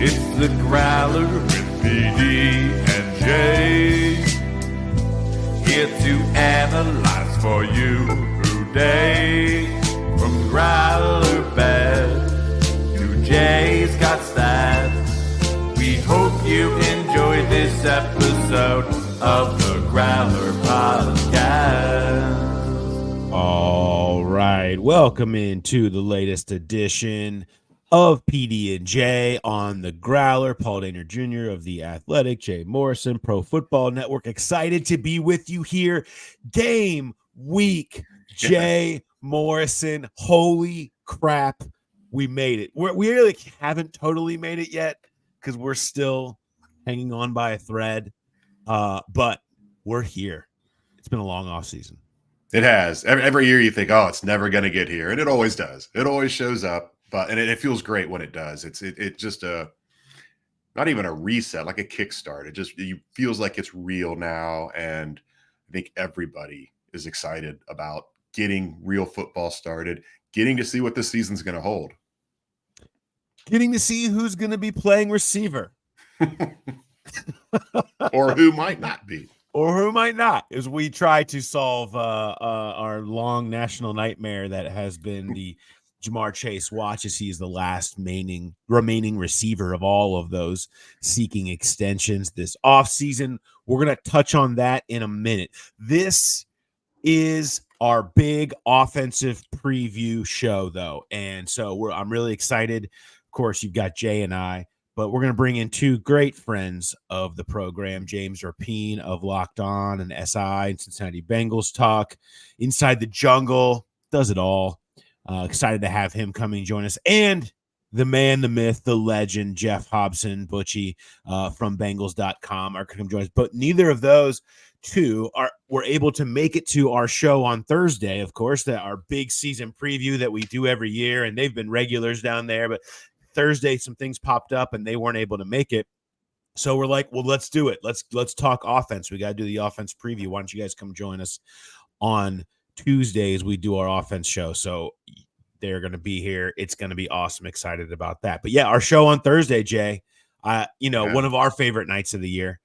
It's the Growler with PD and J. Here to analyze for you today. From Growler bad to Jay's got stats. We hope you enjoyed this episode of the Growler Podcast. All right, welcome into the latest edition of PD and J on the Growler. Paul Dehner Jr. of The Athletic, Jay Morrison, Pro Football Network. Excited to be with you here. Game week, Jay Morrison. Holy crap, we made it. We really haven't totally made it yet because we're still hanging on by a thread, but we're here. It's been a long off season. It has. Every year you think, oh, it's never going to get here, and it always does. It always shows up. But it feels great when it does. It's just not even a reset, like a kickstart. It feels like it's real now, and I think everybody is excited about getting real football started, getting to see what this season's going to hold, getting to see who's going to be playing receiver, or who might not be, or who might not, as we try to solve our long national nightmare that has been the Jamar Chase watch, as he is the last remaining receiver of all of those seeking extensions this offseason. We're going to touch on that in a minute. This is our big offensive preview show, though, and so I'm really excited. Of course, you've got Jay and I, but we're going to bring in two great friends of the program, James Rapien of Locked On and SI and Cincinnati Bengals Talk, Inside the Jungle, does it all. Excited to have him come and join us, and the man, the myth, the legend, Geoff Hobson, Butchie from Bengals.com are going to come join us. But neither of those two were able to make it to our show on Thursday, of course, that our big season preview that we do every year, and they've been regulars down there. But Thursday, some things popped up, and they weren't able to make it. So we're like, well, let's do it. Let's talk offense. We got to do the offense preview. Why don't you guys come join us on Tuesdays? We do our offense show, so they're going to be here. It's going to be awesome. Excited about that. But yeah, our show on Thursday, Jay, one of our favorite nights of the year.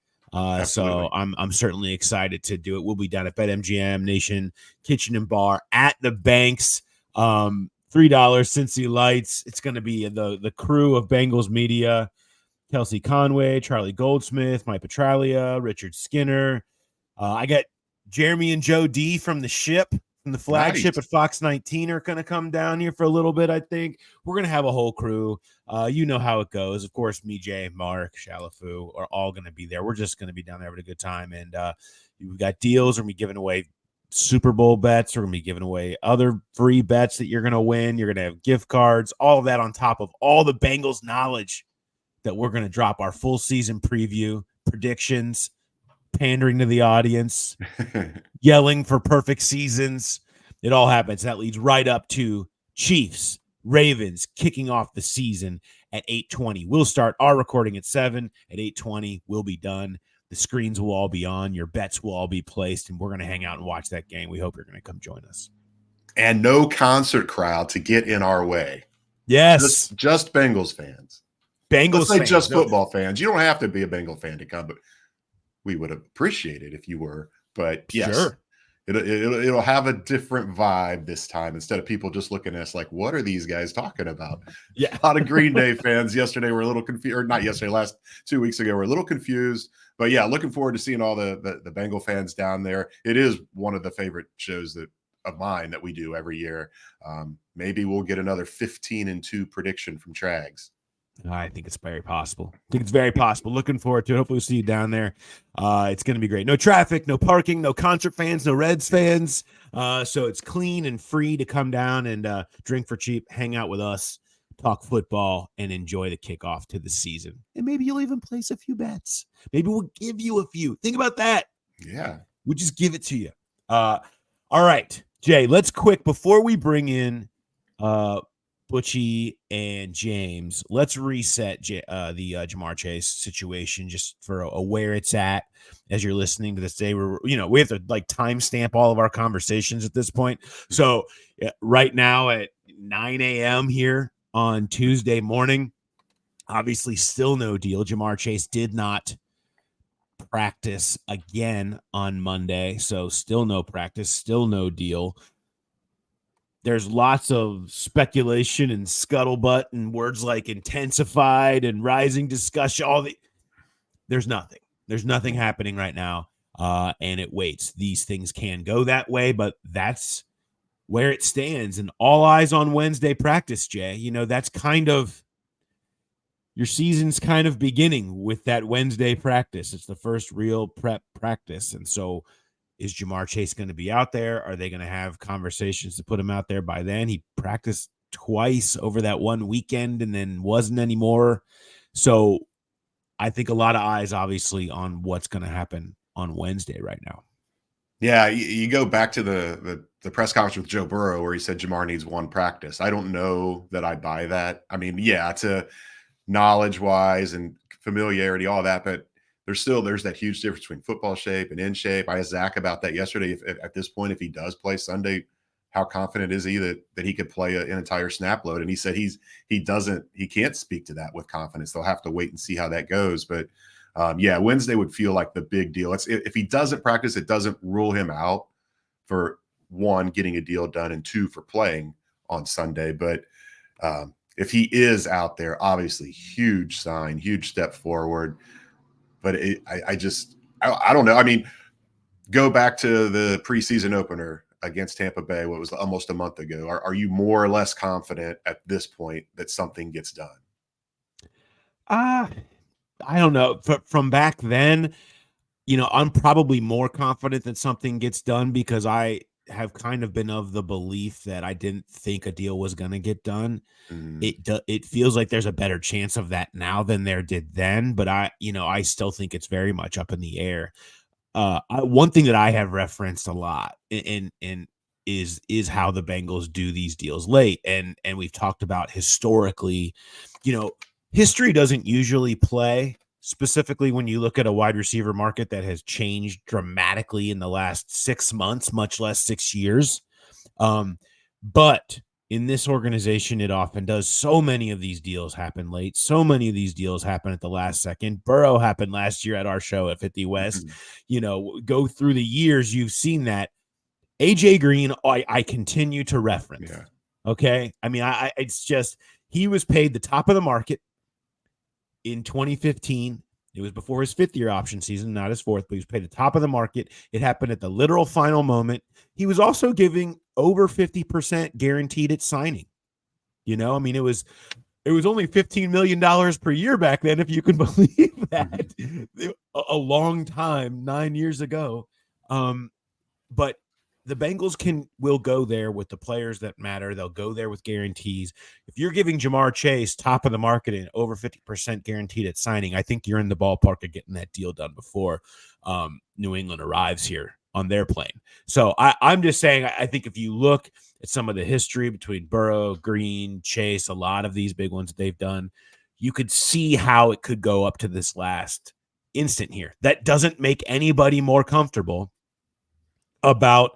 So I'm certainly excited to do it. We'll be down at BetMGM Nation Kitchen and Bar at the Banks. $3 Cincy Lights. It's going to be the crew of Bengals media: Kelsey Conway, Charlie Goldsmith, Mike Petralia, Richard Skinner. I got Jeremy and Joe D from the ship, from the flagship at Fox 19 are going to come down here for a little bit, I think. We're going to have a whole crew. You know how it goes. Of course, me, Jay, Mark, Shalafu are all going to be there. We're just going to be down there having a good time. And we've got deals. We're going to be giving away Super Bowl bets. We're going to be giving away other free bets that you're going to win. You're going to have gift cards, all of that on top of all the Bengals knowledge that we're going to drop our full season preview, predictions, pandering to the audience, yelling for perfect seasons. It all happens. That leads right up to Chiefs, Ravens kicking off the season at 8:20. We'll start our recording at 7. At 8:20, we'll be done. The screens will all be on. Your bets will all be placed, and we're going to hang out and watch that game. We hope you're going to come join us. And no concert crowd to get in our way. Yes. Just Bengals fans. Bengals fans. Just football fans. You don't have to be a Bengal fan to come, but we would appreciate it if you were. But yes, sure. It'll have a different vibe this time, instead of people just looking at us like, what are these guys talking about? Yeah. A lot of Green Day fans yesterday were a little confused, or not yesterday, last 2 weeks ago, were a little confused. But yeah, looking forward to seeing all the Bengal fans down there. It is one of the favorite shows of mine that we do every year. Maybe we'll get another 15-2 prediction from Trags. I think it's very possible. Looking forward to it. Hopefully we'll see you down there. It's going to be great. No traffic, no parking, no concert fans, no Reds fans. So it's clean and free to come down and drink for cheap, hang out with us, talk football, and enjoy the kickoff to the season. And maybe you'll even place a few bets. Maybe we'll give you a few. Think about that. Yeah. We'll just give it to you. All right, Jay, let's before we bring in Butchie and James, let's reset the Jamar Chase situation just for where it's at as you're listening to this day. We have to timestamp all of our conversations at this point. So right now at 9 a.m. here on Tuesday morning, Obviously, still no deal. Jamar Chase did not practice again on Monday, so still no practice, still no deal. There's lots of speculation and scuttlebutt and words like intensified and rising discussion. There's nothing. There's nothing happening right now, and it waits. These things can go that way, but that's where it stands. And all eyes on Wednesday practice, Jay. You know, that's kind of your season's kind of beginning with that Wednesday practice. It's the first real prep practice. And so is Jamar Chase going to be out there? Are they going to have conversations to put him out there by then? He practiced twice over that one weekend and then wasn't anymore. So I think a lot of eyes, obviously, on what's going to happen on Wednesday right now. Yeah, you go back to the press conference with Joe Burrow where he said Jamar needs one practice. I don't know that I buy that. I mean, yeah, to knowledge-wise and familiarity, all that, but there's that huge difference between football shape and in shape. I asked Zach about that yesterday. If at this point, if he does play Sunday, how confident is he that he could play an entire snap load? And he said he can't speak to that with confidence. They'll have to wait and see how that goes. But yeah, Wednesday would feel like the big deal. If he doesn't practice, it doesn't rule him out for one, getting a deal done, and two, for playing on Sunday. But if he is out there, obviously huge sign, huge step forward. But I don't know. I mean, go back to the preseason opener against Tampa Bay, what was almost a month ago. Are you more or less confident at this point that something gets done? I don't know. From back then, you know, I'm probably more confident that something gets done because I have kind of been of the belief that I didn't think a deal was going to get done. It feels like there's a better chance of that now than there did then, but I still think it's very much up in the air. One thing that I have referenced a lot in is how the Bengals do these deals late, and we've talked about historically, you know, history doesn't usually play, specifically when you look at a wide receiver market that has changed dramatically in the last 6 months, much less 6 years. But in this organization, it often does. So many of these deals happen late. So many of these deals happen at the last second. Burrow happened last year at our show at 50 West. You know, go through the years, you've seen that. AJ Green, I continue to reference. Yeah. Okay. I mean, it's just, he was paid the top of the market in 2015. It was before his 5th-year option season, not his 4th, but he was paid the top of the market. It happened at the literal final moment. He was also giving over 50% guaranteed at signing. You know, I mean, it was only $15 million per year back then, if you can believe that. A long time, 9 years ago. But the Bengals will go there with the players that matter. They'll go there with guarantees. If you're giving Jamar Chase top of the market and over 50% guaranteed at signing, I think you're in the ballpark of getting that deal done before New England arrives here on their plane. So I'm just saying, I think if you look at some of the history between Burrow, Green, Chase, a lot of these big ones that they've done, you could see how it could go up to this last instant here. That doesn't make anybody more comfortable about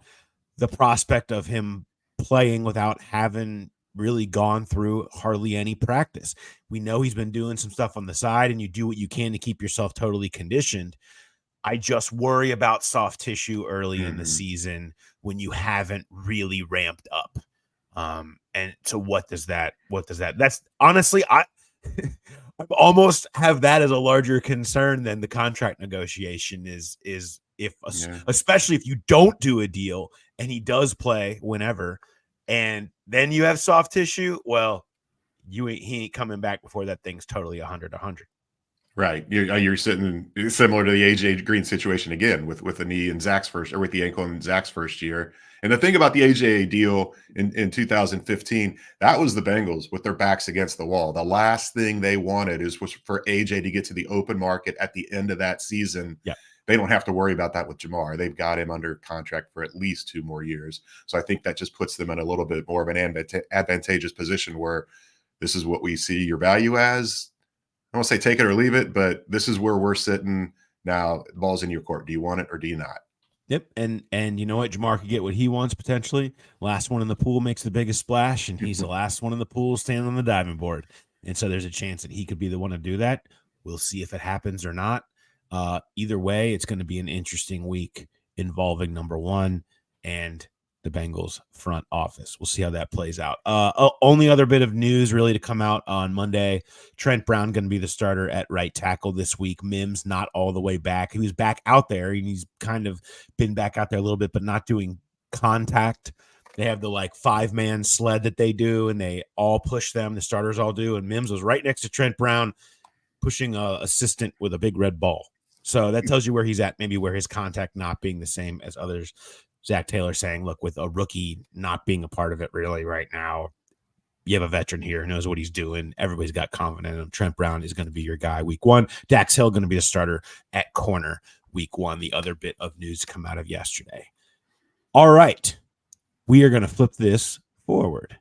the prospect of him playing without having really gone through hardly any practice. We know he's been doing some stuff on the side, and you do what you can to keep yourself totally conditioned. I just worry about soft tissue early in the season when you haven't really ramped up. And so what does that, that's honestly, I almost have that as a larger concern than the contract negotiation is especially if you don't do a deal and he does play whenever, and then you have soft tissue. Well, he ain't coming back before that thing's totally 100. Right. You're sitting similar to the AJ Green situation again with the knee in Zach's first, or with the ankle in Zach's first year. And the thing about the AJ deal in 2015, that was the Bengals with their backs against the wall. The last thing they wanted was for AJ to get to the open market at the end of that season. Yeah. They don't have to worry about that with Jamar. They've got him under contract for at least 2 more years. So I think that just puts them in a little bit more of an advantageous position where this is what we see your value as. I don't say take it or leave it, but this is where we're sitting now. The ball's in your court. Do you want it or do you not? Yep. And you know what? Jamar could get what he wants potentially. Last one in the pool makes the biggest splash, and he's the last one in the pool standing on the diving board. And so there's a chance that he could be the one to do that. We'll see if it happens or not. Either way, it's going to be an interesting week involving number one and the Bengals front office. We'll see how that plays out. Only other bit of news really to come out on Monday. Trent Brown going to be the starter at right tackle this week. Mims not all the way back. He was back out there, and he's kind of been back out there a little bit, but not doing contact. They have the 5-man sled that they do, and they all push them. The starters all do, and Mims was right next to Trent Brown pushing a assistant with a big red ball. So that tells you where he's at, maybe where his contact not being the same as others. Zach Taylor saying, look, with a rookie not being a part of it really right now, you have a veteran here who knows what he's doing. Everybody's got confidence in him. Trent Brown is going to be your guy week one. Dax Hill going to be the starter at corner week one. The other bit of news to come out of yesterday. All right. We are going to flip this forward.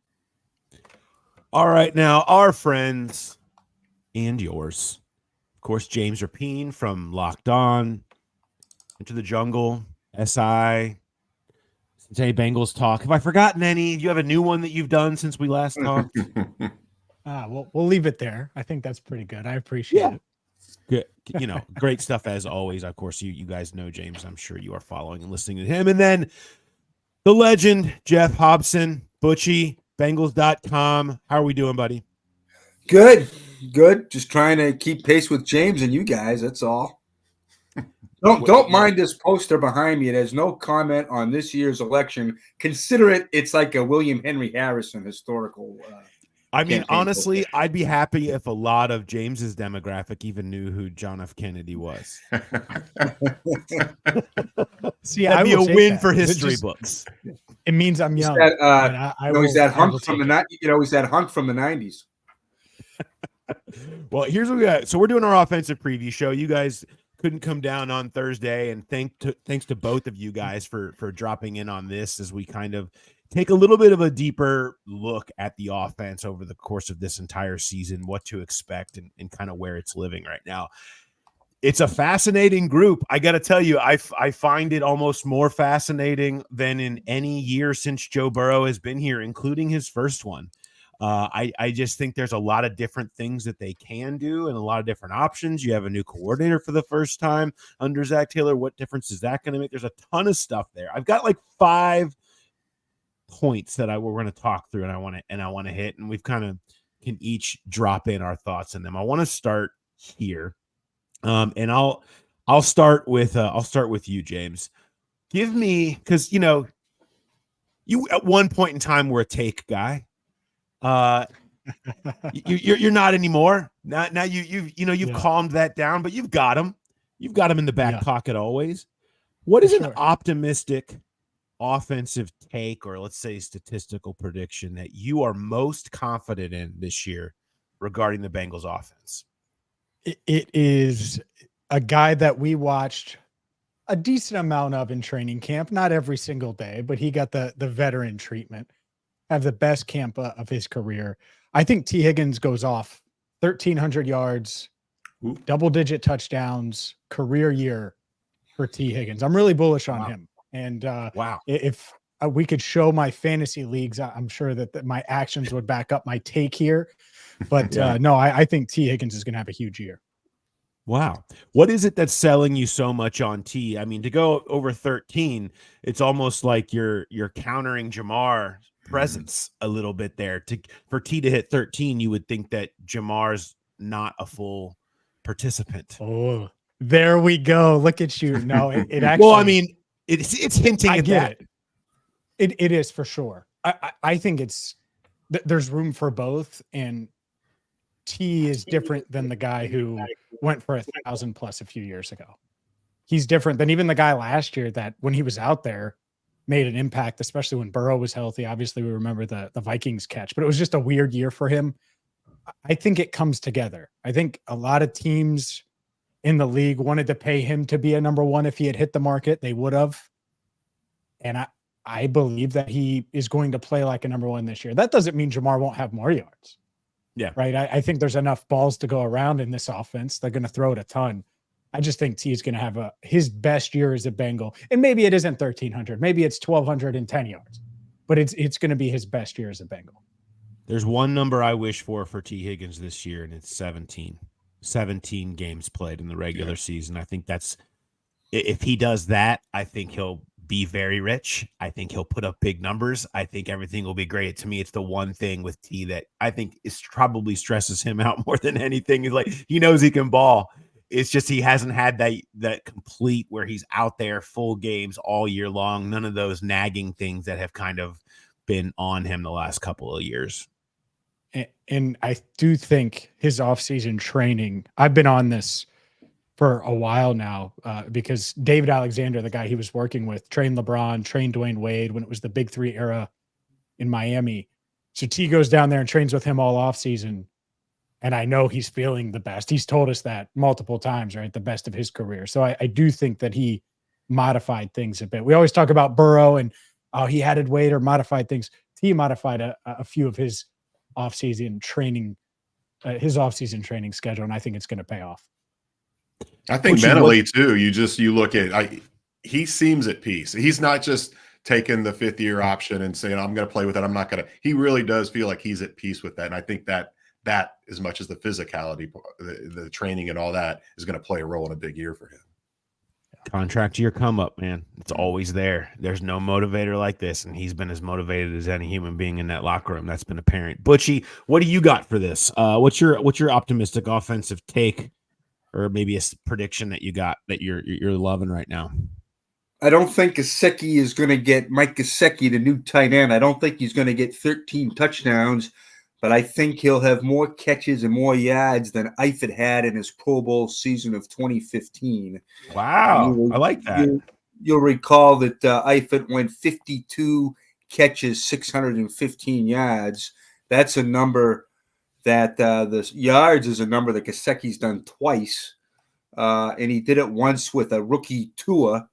All right. Now, our friends and yours, of course, James Rapien from Locked On, Into the Jungle, SI, Cincinnati Bengals Talk. Have I forgotten any? Do you have a new one that you've done since we last talked? We'll leave it there. I think that's pretty good. I appreciate it. Good. Great stuff as always. Of course, you guys know James. I'm sure you are following and listening to him. And then the legend, Geoff Hobson, Butchie, Bengals.com. How are we doing, buddy? Good. Just trying to keep pace with James and you guys. That's all. Don't mind this poster behind me. There's no comment on this year's election. Consider it's like a William Henry Harrison historical. I mean, honestly, I'd be happy if a lot of James's demographic even knew who John F. Kennedy was. See, that'd be a win for history books. It means I'm young. He's that hunk from the he's that hunk from the 90s. Well, here's what we got. So we're doing our offensive preview show. You guys couldn't come down on Thursday, and thanks to both of you guys for dropping in on this as we kind of take a little bit of a deeper look at the offense over the course of this entire season, what to expect and kind of where it's living right now. It's a fascinating group. I got to tell you, I find it almost more fascinating than in any year since Joe Burrow has been here, including his first one. I just think there's a lot of different things that they can do and a lot of different options. You have a new coordinator for the first time under Zach Taylor. What difference is that going to make? There's a ton of stuff there. I've got 5 points that we're going to talk through and I want to hit, and we've kind of can each drop in our thoughts on them. I want to start here. And I'll start with you, James. Give me, because you at one point in time were a take guy. You're not anymore. Now you've calmed that down, but you've got him. You've got him in the back pocket always. What is an optimistic offensive take, or let's say statistical prediction, that you are most confident in this year regarding the Bengals offense? It is a guy that we watched a decent amount of in training camp, not every single day, but he got the veteran treatment. Have the best camp of his career. I think T. Higgins goes off 1,300 yards, double-digit touchdowns, career year for T. Higgins. I'm really bullish on him. And if we could show my fantasy leagues, I'm sure that my actions would back up my take here. But no, I think T. Higgins is going to have a huge year. Wow. What is it that's selling you so much on T? I mean, to go over 13, it's almost like you're countering Jamar's presence a little bit there. For T to hit 13, you would think that Jamar's not a full participant. Oh, there we go. Look at you. No, it actually. Well, I mean, it's hinting at that. It is for sure. I think there's room for both, and T is different than the guy who went for 1,000+ a few years ago. He's different than even the guy last year that when he was out there made an impact, especially when Burrow was healthy. Obviously, we remember the Vikings catch, but it was just a weird year for him. I think it comes together. I think a lot of teams in the league wanted to pay him to be a number one. If he had hit the market, they would have. And I believe that he is going to play like a number one this year. That doesn't mean Jamar won't have more yards. Yeah. Right. I think there's enough balls to go around in this offense. They're going to throw it a ton. I just think T is going to have his best year as a Bengal. And maybe it isn't 1,300. Maybe it's 1,210 yards. But it's going to be his best year as a Bengal. There's one number I wish for T. Higgins this year, and it's 17. 17 games played in the regular season. I think that's if he does that, I think he'll be very rich. I think he'll put up big numbers. I think everything will be great. To me, it's the one thing with T that I think is probably stresses him out more than anything. He's like, he knows he can ball. It's just he hasn't had that complete where he's out there full games all year long. None of those nagging things that have kind of been on him the last couple of years. And I do think his offseason training, I've been on this for a while now because David Alexander, the guy he was working with, trained LeBron, trained Dwayne Wade when it was the Big Three era in Miami. So T goes down there and trains with him all offseason. And I know he's feeling the best. He's told us that multiple times, right? The best of his career. So I do think that he modified things a bit. We always talk about Burrow and he added weight or modified things. T modified a few of his offseason training, his offseason training schedule, and I think it's going to pay off. I think mentally too. You look at he seems at peace. He's not just taking the 5th-year option and saying I'm going to play with it. I'm not going to. He really does feel like he's at peace with that, and I think that as much as the physicality, the training, and all that is going to play a role in a big year for him. Contract year come up, man. It's always there. There's no motivator like this, and he's been as motivated as any human being in that locker room. That's been apparent. Butchie, what do you got for this? What's your optimistic offensive take, or maybe a prediction that you got that you're loving right now? I don't think Gesicki is going to get Mike Gesicki, the new tight end. I don't think he's going to get 13 touchdowns, but I think he'll have more catches and more yards than Eifert had in his Pro Bowl season of 2015. Wow, I like that. You'll recall that Eifert went 52 catches, 615 yards. That's a number that the yards is a number that Gesicki's done twice, and he did it once with a rookie Tua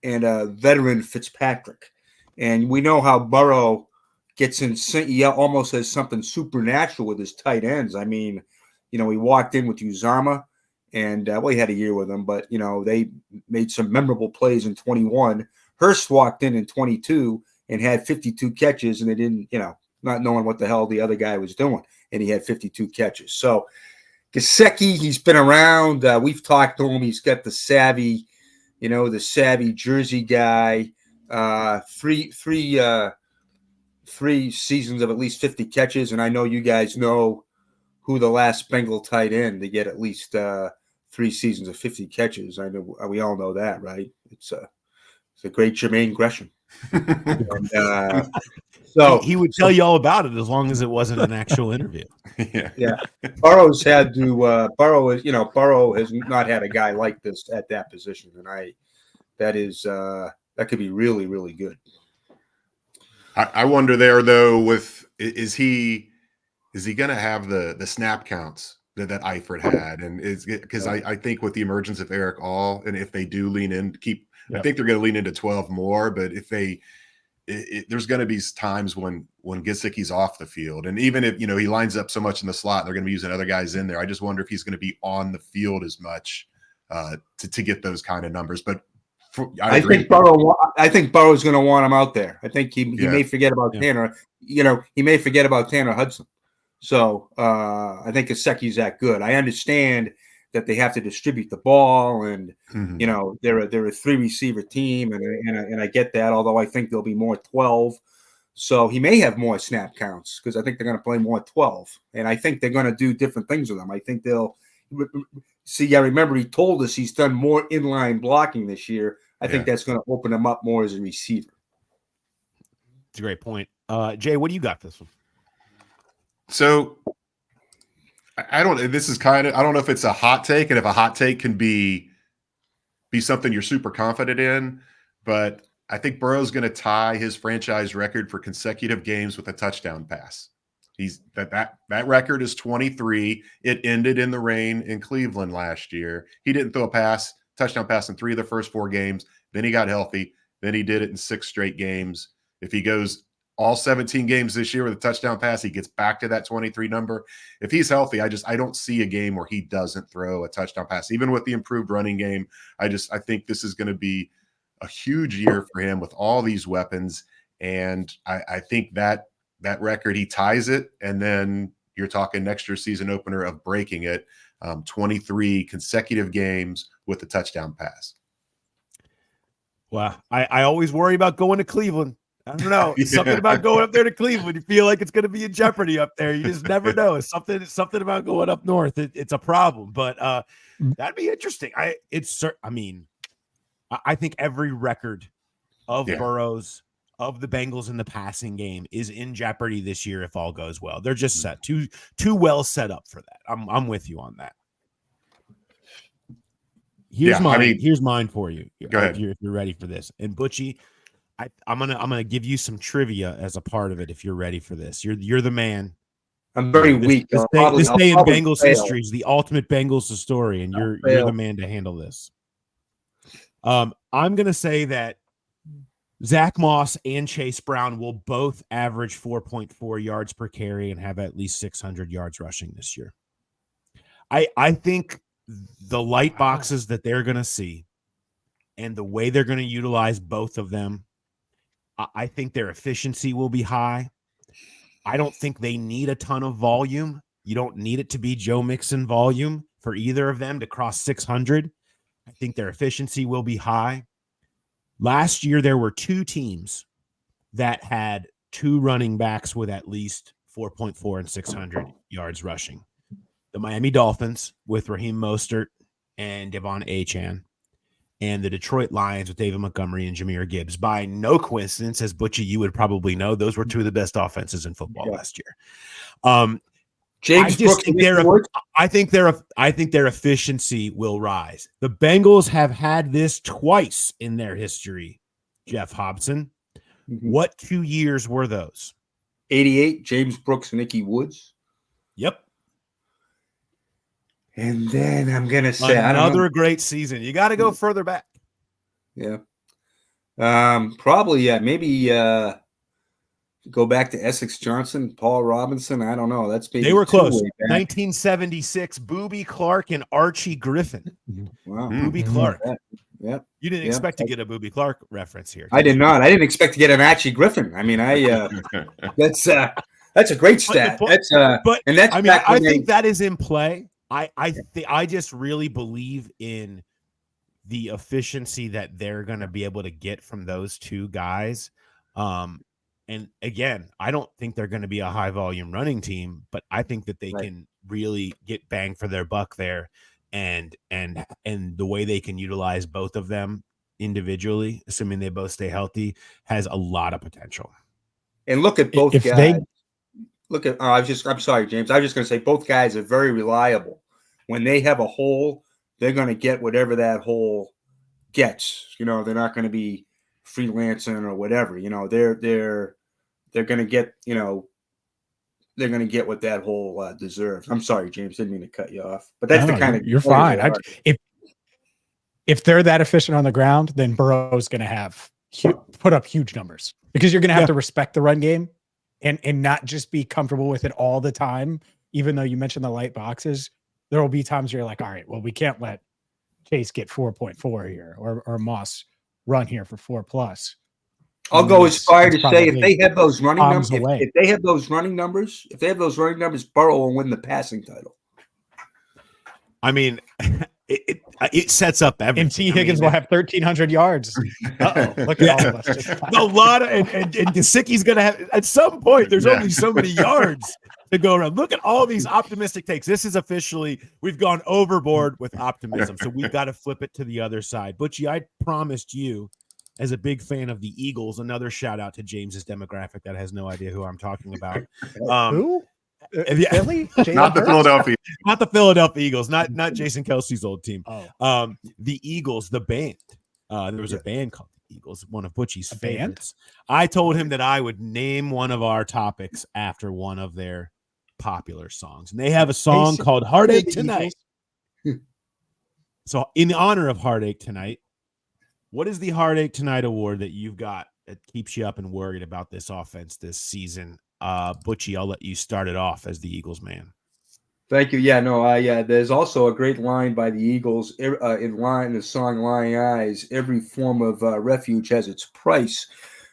and a veteran Fitzpatrick. And we know how Burrow gets in. He almost has something supernatural with his tight ends. I mean, he walked in with Uzama, and he had a year with him, but they made some memorable plays in 21. Hurst walked in 22 and had 52 catches, and they didn't, not knowing what the hell the other guy was doing, and he had 52 catches. So Gesicki, he's been around. We've talked to him. He's got the savvy, the savvy Jersey guy. Three seasons of at least 50 catches, and I know you guys know who the last Bengal tight end to get at least 3 seasons of 50 catches. I know we all know that, right? It's a great Jermaine Gresham. And, so he would tell you all about it as long as it wasn't an actual interview. Yeah. Burrow's had to. Burrow has not had a guy like this at that position, and that could be really, really good. I wonder there though, is he going to have the snap counts that Eifert had, and because I think with the emergence of Eric All, and if they do lean in, I think they're going to lean into 12 more, but if there's going to be times when Gesicki's off the field, and even if he lines up so much in the slot, they're going to be using other guys in there. I just wonder if he's going to be on the field as much to get those kind of numbers, but. I think Burrow's going to want him out there. I think he may forget about Tanner. He may forget about Tanner Hudson. So I think Gesicki's that good. I understand that they have to distribute the ball, and they're a 3-receiver team, and I get that. Although I think there'll be more 12, so he may have more snap counts because I think they're going to play more 12, and I think they're going to do different things with them. I think they'll. See, I remember he told us he's done more inline blocking this year. I think that's going to open him up more as a receiver. It's a great point. Jay, what do you got for this one? So I don't know if it's a hot take, and if a hot take can be something you're super confident in, but I think Burrow's going to tie his franchise record for consecutive games with a touchdown pass. That record is 23. It ended in the rain in Cleveland last year. He didn't throw a touchdown pass in 3 of the first 4 games. Then he got healthy. Then he did it in 6 straight games. If he goes all 17 games this year with a touchdown pass, he gets back to that 23 number. If he's healthy, I don't see a game where he doesn't throw a touchdown pass. Even with the improved running game, I think this is going to be a huge year for him with all these weapons. And I think that that record, he ties it, and then you're talking next year's season opener of breaking it, 23 consecutive games with a touchdown pass. Well, I always worry about going to Cleveland. I don't know. Yeah. Something about going up there to Cleveland. You feel like it's going to be in jeopardy up there. You just never know. It's something about going up north. It's a problem, but that'd be interesting. I think every record of Burrow's, of the Bengals in the passing game, is in jeopardy this year if all goes well. They're just set too well set up for that. I'm with you on that. Here's mine. Here's mine for you. Go ahead. If you're ready for this. And Butchie, I'm gonna give you some trivia as a part of it if you're ready for this. You're the man. I'm very weak. This day in Bengals history is the ultimate Bengals story, and you're the man to handle this. I'm gonna say that Zach Moss and Chase Brown will both average 4.4 yards per carry and have at least 600 yards rushing this year. I think the light boxes that they're going to see and the way they're going to utilize both of them, I think their efficiency will be high. I don't think they need a ton of volume. You don't need it to be Joe Mixon volume for either of them to cross 600. I think their efficiency will be high. Last year, there were two teams that had two running backs with at least 4.4 and 600 yards rushing. The Miami Dolphins with Raheem Mostert and Devon Achane, and the Detroit Lions with David Montgomery and Jahmyr Gibbs. By no coincidence, as Butchie, you would probably know, those were two of the best offenses in football last year. I think their efficiency will rise. The Bengals have had this twice in their history, Geoff Hobson. Mm-hmm. What 2 years were those? 88, James Brooks and Ickey Woods. Yep. And then I'm going to say another great season. You got to go further back. Yeah. Probably, maybe go back to Essex Johnson, Paul Robinson. I don't know. That's maybe they were close. 1976, Boobie Clark and Archie Griffin. Wow. Boobie Clark. Yeah. You didn't expect to get a Boobie Clark reference here. I did not. I didn't expect to get an Archie Griffin. I mean, that's a great stat. I think that is in play. I just really believe in the efficiency that they're going to be able to get from those two guys. And again, I don't think they're going to be a high volume running team, but I think that they can really get bang for their buck there, and the way they can utilize both of them individually, assuming they both stay healthy, has a lot of potential. And look at both guys. I'm sorry, James. I was just going to say both guys are very reliable. When they have a hole, they're going to get whatever that hole gets. You know, they're not going to be freelancing or whatever. You know, they're going to get, they're going to get what that hole deserves. I'm sorry, James. Didn't mean to cut you off, but that's the kind of you're fine. If they're that efficient on the ground, then Burrow's going to put up huge numbers, because you're going to have to respect the run game. And not just be comfortable with it all the time, even though you mentioned the light boxes. There will be times where you're like, all right, well, we can't let Chase get 4.4 here or Moss run here for 4+. I'll go as far to say if they have those running numbers, if they have those running numbers, Burrow will win the passing title. I mean, it sets up everything. And T. Higgins will have 1,300 yards. Look at all of us. A lot of and Gesicki's going to have at some point. There's only so many yards to go around. Look at all these optimistic takes. This is officially, we've gone overboard with optimism, so we've got to flip it to the other side. Butchie, I promised you, as a big fan of the Eagles, another shout out to James's demographic that has no idea who I'm talking about. Who? Philly? Not the Philadelphia. Not the Philadelphia Eagles. Not Jason Kelsey's old team. Oh. The Eagles, the band. There was a band called the Eagles, one of Butchie's favorites. Band? I told him that I would name one of our topics after one of their popular songs. And they have a song called Heartache Tonight. So in honor of Heartache Tonight, what is the Heartache Tonight award that you've got that keeps you up and worried about this offense this season? Butchie, I'll let you start it off as the Eagles man. Thank you. There's also a great line by the Eagles in the song Lying Eyes. Every form of refuge has its price,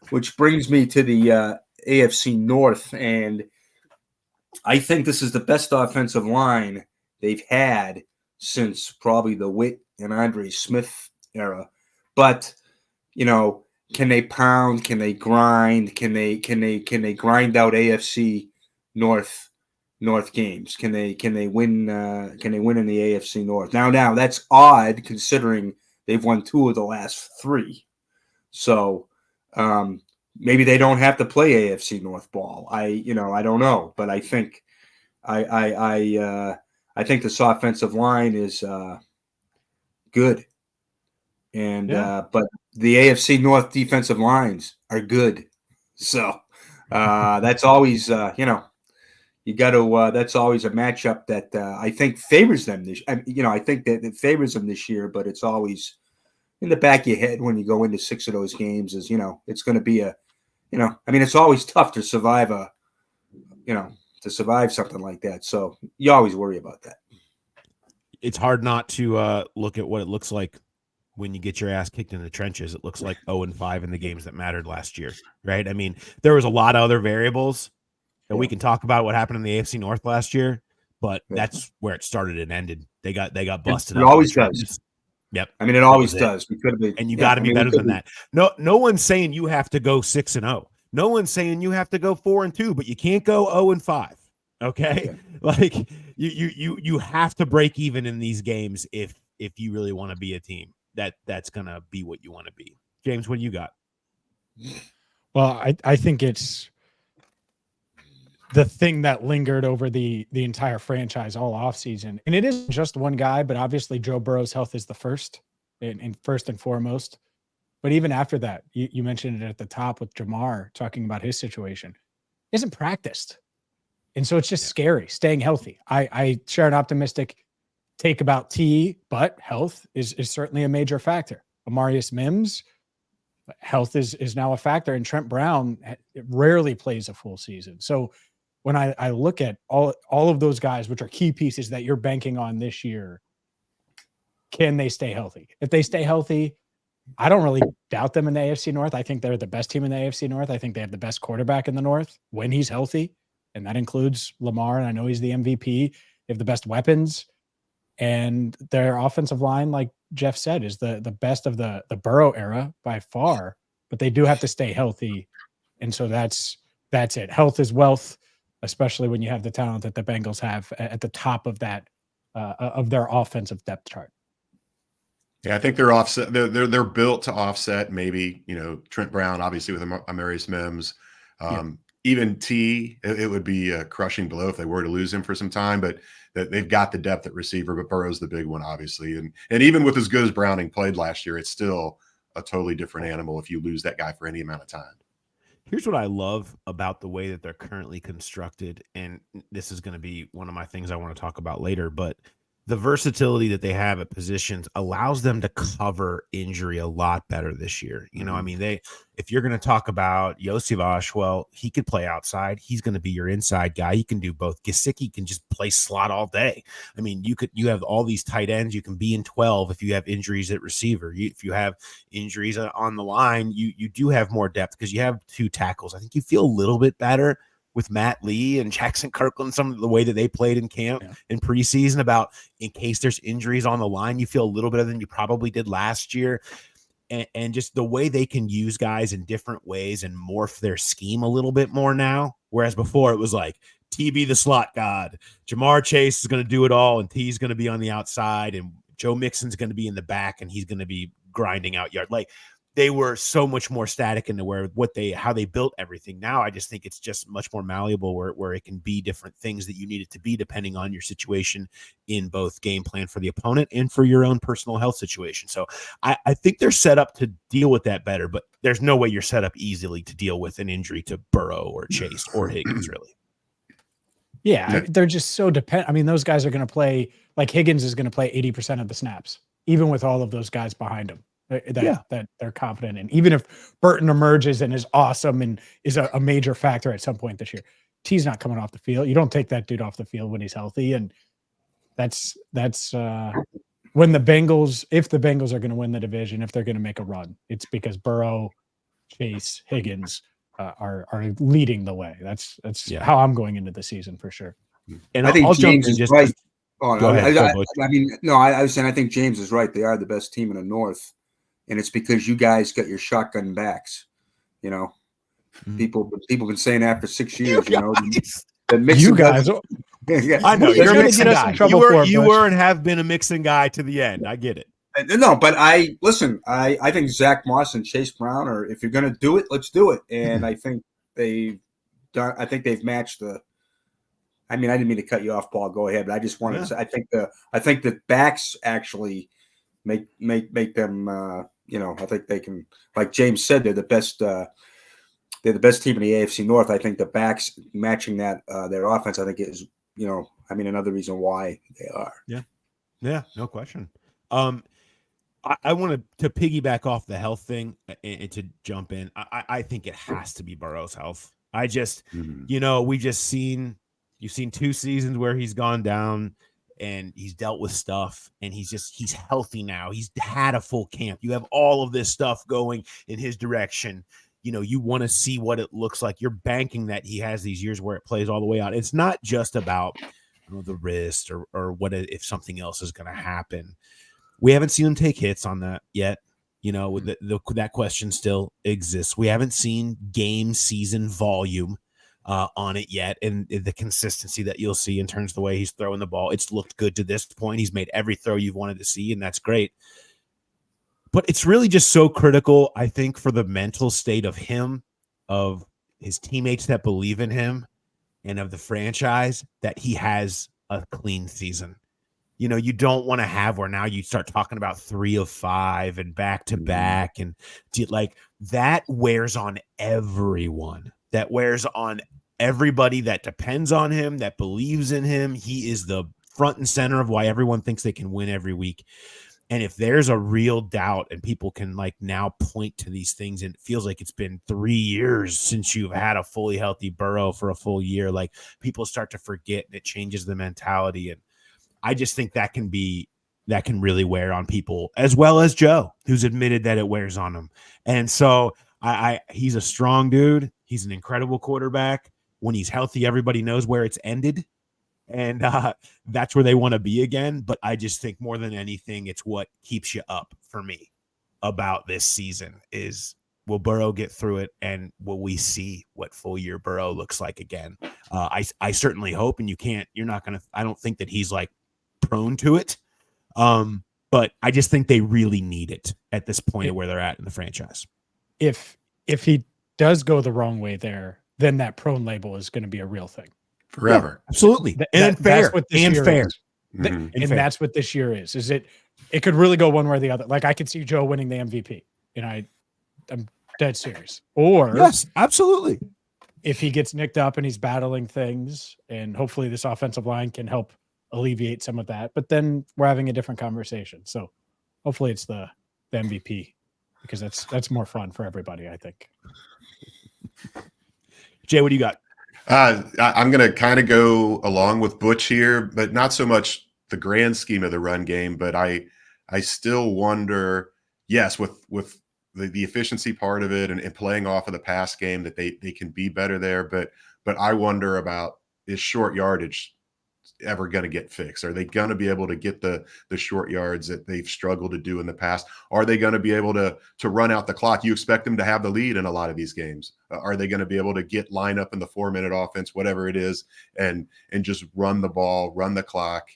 which brings me to the AFC North, and I think this is the best offensive line they've had since probably the Witt and Andre Smith era. But can they pound? Can they grind? Can they grind out AFC North games? Can they win? Can they win in the AFC North? Now that's odd considering they've won 2 of the last 3. So maybe they don't have to play AFC North ball. I don't know, but I think I think this offensive line is good, and but the AFC North defensive lines are good. So that's always you got to. That's always a matchup that I think favors them this. I think that it favors them this year, but it's always in the back of your head when you go into 6 of those games. Is it's going to be a, it's always tough to survive something like that. So you always worry about that. It's hard not to look at what it looks like when you get your ass kicked in the trenches. It looks like 0-5 in the games that mattered last year, right? I mean, there was a lot of other variables that we can talk about what happened in the AFC North last year, but that's where it started and ended. They got busted. It always does. Yep. I mean, it always does. We could have been, and you got to be better than that. No one's saying you have to go 6-0. No one's saying you have to go 4-2, but you can't go 0-5. Okay, like you have to break even in these games if you really want to be a team that's gonna be what you want to be. James, what do you got? Well, I think it's the thing that lingered over the entire franchise all offseason. And it isn't just one guy, but obviously Joe Burrow's health is the first and first and foremost. But even after that, you mentioned it at the top with Jamar talking about his situation. He hasn't practiced. And so it's just scary staying healthy. I share an optimistic take about T, but health is certainly a major factor. Amarius Mims, health is now a factor, and Trent Brown rarely plays a full season. So when I look at all of those guys, which are key pieces that you're banking on this year, can they stay healthy? If they stay healthy, I don't really doubt them in the AFC North. I think they're the best team in the AFC North. I think they have the best quarterback in the North when he's healthy, and that includes Lamar, and I know he's the MVP. They have the best weapons, and their offensive line, like Geoff said, is the best of the Burrow era by far, but they do have to stay healthy, and so that's it. Health is wealth, especially when you have the talent that the Bengals have at the top of that of their offensive depth chart. Yeah, I think they're offset. They're built to offset maybe Trent Brown, obviously with Amarius Mims, even T. It would be a crushing blow if they were to lose him for some time, but they've got the depth at receiver. But Burrow's the big one, obviously, and even with as good as Browning played last year, it's still a totally different animal if you lose that guy for any amount of time. Here's what I love about the way that they're currently constructed, and this is going to be one of my things I want to talk about later, but the versatility that they have at positions allows them to cover injury a lot better this year. I mean, if you're going to talk about Josivas, well, he could play outside. He's going to be your inside guy. He can do both. Gesicki can just play slot all day. I mean, you have all these tight ends. You can be in 12 if you have injuries at receiver. If you have injuries on the line, you do have more depth because you have 2 tackles. I think you feel a little bit better with Matt Lee and Jackson Kirkland, some of the way that they played in camp in preseason about in case there's injuries on the line, you feel a little better than you probably did last year. And just the way they can use guys in different ways and morph their scheme a little bit more now. Whereas before it was like TB the slot god, Jamar Chase is going to do it all, and T's going to be on the outside, and Joe Mixon's going to be in the back, and he's going to be grinding out yard. Like, they were so much more static into how they built everything. Now I just think it's just much more malleable where it can be different things that you need it to be depending on your situation in both game plan for the opponent and for your own personal health situation. So I think they're set up to deal with that better, but there's no way you're set up easily to deal with an injury to Burrow or Chase or Higgins, really. Yeah, they're just so dependent. I mean, those guys are going to play, like Higgins is going to play 80% of the snaps, even with all of those guys behind him. That they're confident in. Even if Burton emerges and is awesome and is a major factor at some point this year, T's not coming off the field. You don't take that dude off the field when he's healthy, and that's when the Bengals, if the Bengals are going to win the division, if they're going to make a run, it's because Burrow, Chase, Higgins are leading the way. That's how I'm going into the season for sure. And I think I'll jump James in is just right. Oh, go no, ahead. Go, Butch. I mean, no, I was saying I think James is right. They are the best team in the North, and it's because you guys got your shotgun backs. You know, people been saying that for 6 years. You know, the Mixon You guys, I know What are you you're a trying to mixing get us in guy. trouble You for, were and have been a mixing guy to the end. I get it. No, but I think Zach Moss and Chase Brown are. If you're going to do it, let's do it. And I think they've matched the. I mean, I didn't mean to cut you off, Paul. Go ahead, but I just wanted to say I think the backs actually make them. I think they can. Like James said, they're the best. They're the best team in the AFC North. I think the backs matching that their offense. I think is another reason why they are. Yeah, no question. I wanted to piggyback off the health thing and to jump in. I think it has to be Burrow's health. I just, you've seen 2 seasons where he's gone down and he's dealt with stuff and he's healthy now. He's had a full camp. You have all of this stuff going in his direction. You want to see what it looks like. You're banking that he has these years where it plays all the way out. It's not just about the wrist or what if something else is going to happen. We haven't seen him take hits on that yet. That question still exists. We haven't seen game season volume on it yet, and the consistency that you'll see in terms of the way he's throwing the ball. It's looked good to this point. He's made every throw you've wanted to see, and that's great. But it's really just so critical, I think, for the mental state of him, of his teammates that believe in him, and of the franchise that he has a clean season. You don't want to have where now you start talking about 3 of 5 and back to back, and like that wears on everyone. That wears on everybody that depends on him, that believes in him. He is the front and center of why everyone thinks they can win every week. And if there's a real doubt and people can like now point to these things, and it feels like it's been 3 years since you've had a fully healthy Burrow for a full year, like people start to forget, and it changes the mentality. And I just think that can really wear on people, as well as Joe, who's admitted that it wears on him. And so he's a strong dude. He's an incredible quarterback. When he's healthy, everybody knows where it's ended. And that's where they want to be again. But I just think more than anything, it's what keeps you up for me about this season is, will Burrow get through it? And will we see what full year Burrow looks like again? I certainly hope, and I don't think that he's like prone to it. But I just think they really need it at this point of where they're at in the franchise. If he does go the wrong way there, then that prone label is going to be a real thing forever. Yeah, absolutely. And fair. And that's what this year is. Is it could really go one way or the other. Like I could see Joe winning the MVP, and I'm dead serious. Or yes, absolutely. If he gets nicked up and he's battling things, and hopefully this offensive line can help alleviate some of that, but then we're having a different conversation. So hopefully it's the MVP, because that's more fun for everybody, I think. Jay, what do you got? I'm going to kind of go along with Butch here, but not so much the grand scheme of the run game, but I still wonder, yes, with the efficiency part of it and playing off of the pass game, that they can be better there. But I wonder about, is short yardage ever going to get fixed? Are they going to be able to get the short yards that they've struggled to do in the past? Are they going to be able to run out the clock? You expect them to have the lead in a lot of these games. Are they going to be able to get line up in the 4-minute offense, whatever it is, and just run the ball, run the clock,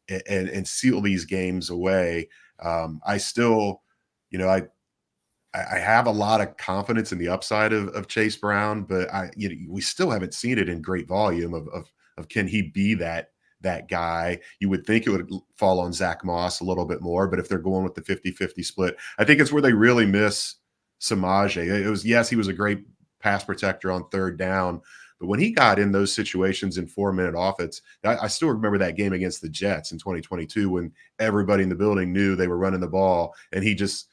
and seal these games away? I still, I have a lot of confidence in the upside of Chase Brown, but we still haven't seen it in great volume of can he be that guy. You would think it would fall on Zach Moss a little bit more, but if they're going with the 50-50 split, I think it's where they really miss Samaje. It was, yes, he was a great pass protector on third down, but when he got in those situations in 4-minute offense, I still remember that game against the Jets in 2022 when everybody in the building knew they were running the ball, and he just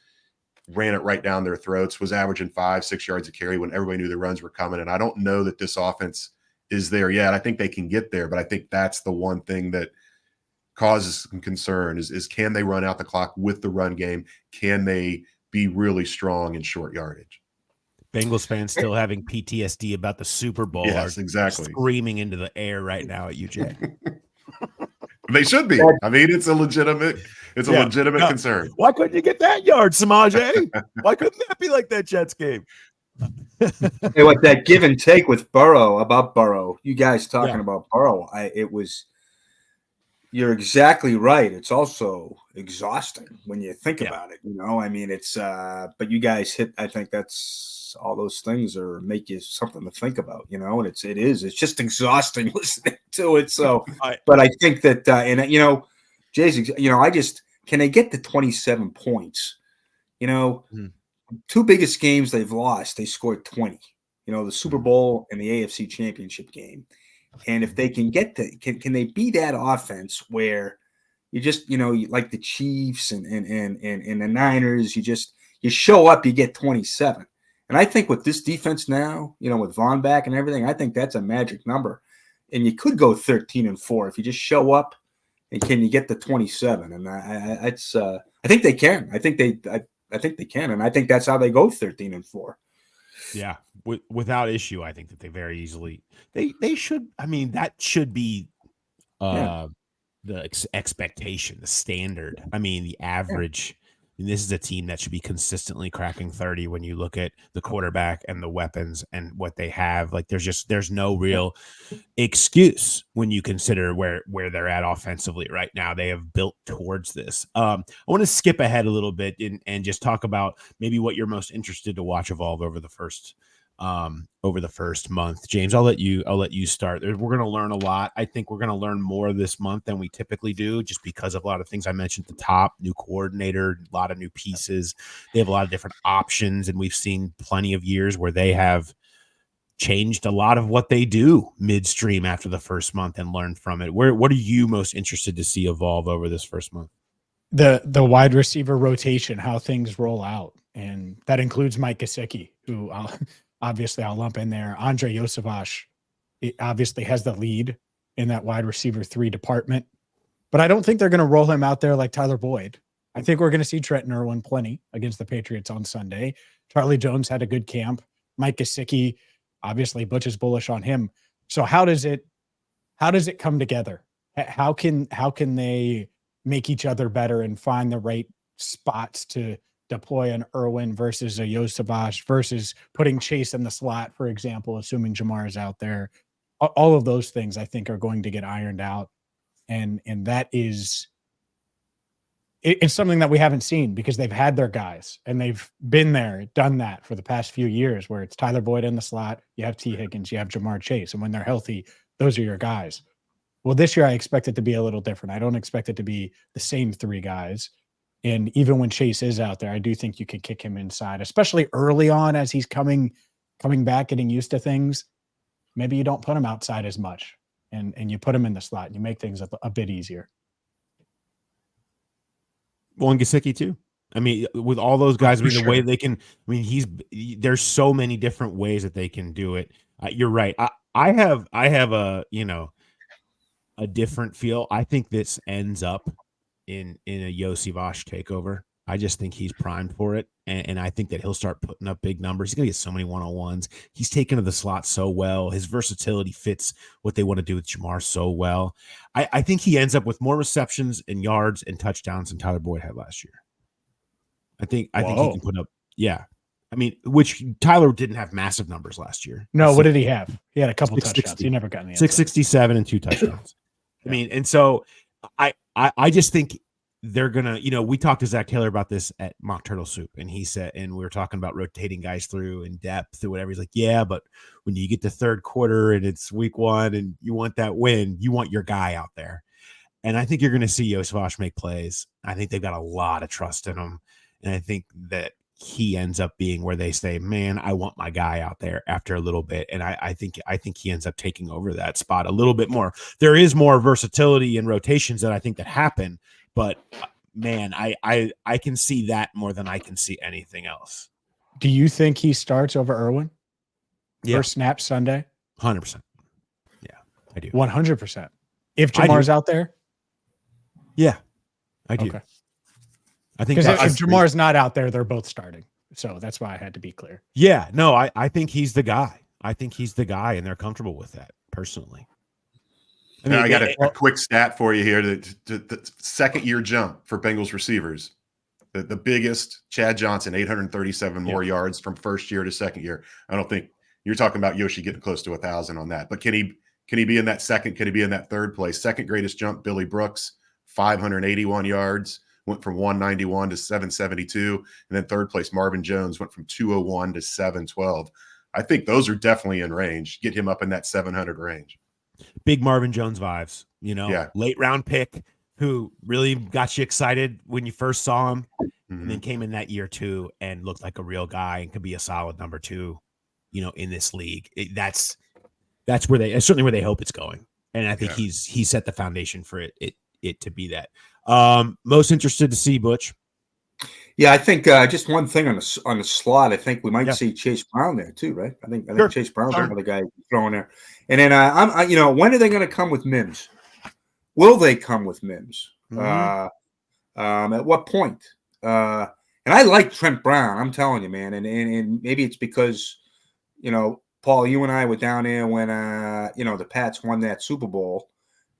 ran it right down their throats, was averaging 5-6 yards a carry when everybody knew the runs were coming. And I don't know that this offense is there yet. I think they can get there, but I think that's the one thing that causes some concern is can they run out the clock with the run game? Can they be really strong in short yardage? Bengals fans still having PTSD about the Super Bowl Yes, are exactly. screaming into the air right now at you, Jay. They should be. I mean, it's a legitimate concern. Why couldn't you get that yard, Samaje? Why couldn't that be like that Jets game? Hey, what that give and take with Burrow, you guys talking about Burrow, you're exactly right. It's also exhausting when you think about it. I mean, it's but you guys I think that's all those things make you something to think about, and it's just exhausting listening to it. So, but I think that, Jay's, can they get to 27 points? Two biggest games they've lost, they scored 20, the Super Bowl and the AFC Championship game. And if they can get can they be that offense where you just, like the Chiefs and the Niners, you show up, you get 27. And I think with this defense now, with Vaughn back and everything, I think that's a magic number. And you could go 13-4 if you just show up and can you get the 27? And I think they can. I think they can. And I think that's how they go 13-4. Yeah, without issue, I think that they very easily they should. I mean, that should be the expectation, the standard. I mean, the average. And this is a team that should be consistently cracking 30 when you look at the quarterback and the weapons and what they have. Like, there's no real excuse when you consider where they're at offensively right now. They have built towards this. I want to skip ahead a little bit and just talk about maybe what you're most interested to watch evolve over the first month. James, I'll let you start. We're going to learn a lot. I think we're going to learn more this month than we typically do, just because of a lot of things I mentioned at the top. New coordinator, a lot of new pieces. They have a lot of different options, and we've seen plenty of years where they have changed a lot of what they do midstream after the first month and learned from it. What are you most interested to see evolve over this first month? The wide receiver rotation, how things roll out, and that includes Mike Gesicki, who obviously I'll lump in there. Andre Yosevich obviously has the lead in that wide receiver 3 department, but I don't think they're going to roll him out there like Tyler Boyd. I think we're going to see Trenton Irwin plenty against the Patriots on Sunday. Charlie Jones had a good camp. Mike Gesicki, obviously Butch is bullish on him. So how does it come together? How can they make each other better and find the right spots to deploy an Irwin versus a Yosevich versus putting Chase in the slot, for example, assuming Jamar is out there? All of those things I think are going to get ironed out. And that is, it's something that we haven't seen because they've had their guys and they've been there, done that for the past few years, where it's Tyler Boyd in the slot, you have T. Higgins, you have Jamar Chase. And when they're healthy, those are your guys. Well, this year I expect it to be a little different. I don't expect it to be the same 3 guys. And even when Chase is out there, I do think you could kick him inside, especially early on as he's coming back, getting used to things. Maybe you don't put him outside as much and you put him in the slot and you make things a bit easier. Well, and Gesicki too. I mean, with all those guys, the way they can, there's so many different ways that they can do it. You're right. I have a different feel. I think this ends up in a Yosevich takeover. I just think he's primed for it. And I think that he'll start putting up big numbers. He's going to get so many one-on-ones. He's taken to the slot so well. His versatility fits what they want to do with Jamar so well. I think he ends up with more receptions and yards and touchdowns than Tyler Boyd had last year. I think he can put up. Yeah. I mean, which Tyler didn't have massive numbers last year. No, what did he have? He had a couple touchdowns. He never got in the end zone. 667 and 2 touchdowns. I mean, and so I just think they're gonna, we talked to Zach Taylor about this at Mock Turtle Soup, and he said, and we were talking about rotating guys through in depth or whatever. He's like, yeah, but when you get to third quarter and it's week 1 and you want that win, you want your guy out there. And I think you're going to see Yosevich make plays. I think they've got a lot of trust in him. And I think that he ends up being where they say, man, I want my guy out there after a little bit. And I think he ends up taking over that spot a little bit more. There is more versatility and rotations that I think that happen, but man, I can see that more than I can see anything else. Do you think he starts over Irwin? Yeah. First snap Sunday? 100%. Yeah, I do. 100%. If Jamar's out there? Yeah, I do. Okay. I think because if Jamar's not out there, they're both starting. So that's why I had to be clear. Yeah, no, I think he's the guy. I think he's the guy, and they're comfortable with that personally. I got a quick stat for you here. The second-year jump for Bengals receivers. The biggest, Chad Johnson, 837 more yards from first year to second year. I don't think you're talking about Yoshi getting close to 1,000 on that. But can he be in that second? Can he be in that third place? Second greatest jump, Billy Brooks, 581 yards, went from 191 to 772. And then third place, Marvin Jones, went from 201 to 712. I think those are definitely in range. Get him up in that 700 range. Big Marvin Jones vibes, Yeah. late round pick who really got you excited when you first saw him, and then came in that year too and looked like a real guy and could be a solid number 2, in this league. That's certainly where they hope it's going. And I think he set the foundation for it to be that. Most interested to see Butch. Yeah, I think just one thing on the slot. I think we might see Chase Brown there too, right? I think Sure. Chase Brown's another guy throwing there. And then when are they going to come with Mims? Will they come with Mims? At what point? And I like Trent Brown. I'm telling you, man. And maybe it's because Paul, you and I were down there when the Pats won that Super Bowl,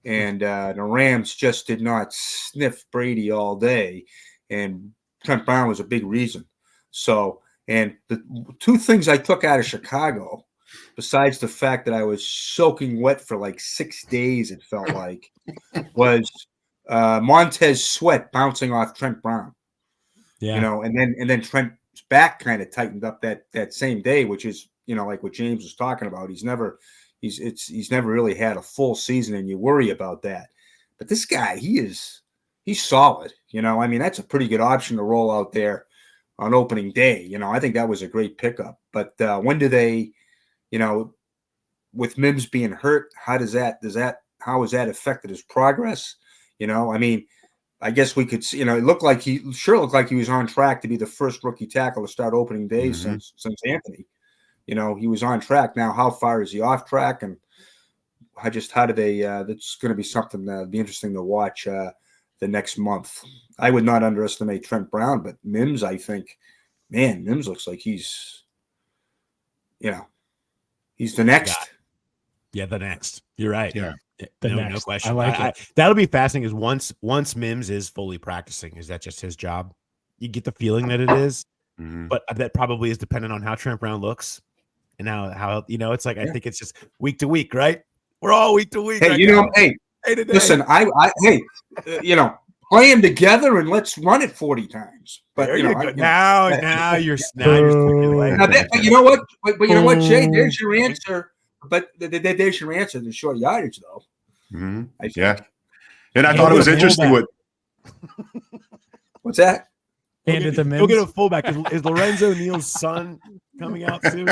and the Rams just did not sniff Brady all day, and Trent Brown was a big reason. So, and the two things I took out of Chicago, besides the fact that I was soaking wet for like 6 days, it felt like, was Montez Sweat bouncing off Trent Brown. Yeah. And then Trent's back kind of tightened up that same day, which is, like what James was talking about. He's never really had a full season, and you worry about that. But this guy, he's solid. That's a pretty good option to roll out there on opening day. I think that was a great pickup. But when do they, with Mims being hurt, how has that affected his progress? I guess we could see, it looked like he was on track to be the first rookie tackle to start opening day since Anthony. He was on track. Now, how far is he off track? And how do they, that's going to be something that'll be interesting to watch the next month. I would not underestimate Trent Brown, but Mims, I think, Mims looks like he's the next. Yeah, the next. You're right. Yeah. No question. I like it. That'll be fascinating. Is once Mims is fully practicing, is that just his job? You get the feeling that it is, but that probably is dependent on how Trent Brown looks and how it's like. I think it's just week to week, right? We're all week to week. Hey, listen, play them together and let's run it 40 times. But now you're speculating. But you know what? But you know what, Jay? There's your answer. But there's your answer to short yardage, though. Yeah. And I thought it was interesting what's that? Handed the Mims. Go get a fullback. Is Lorenzo Neal's son coming out soon?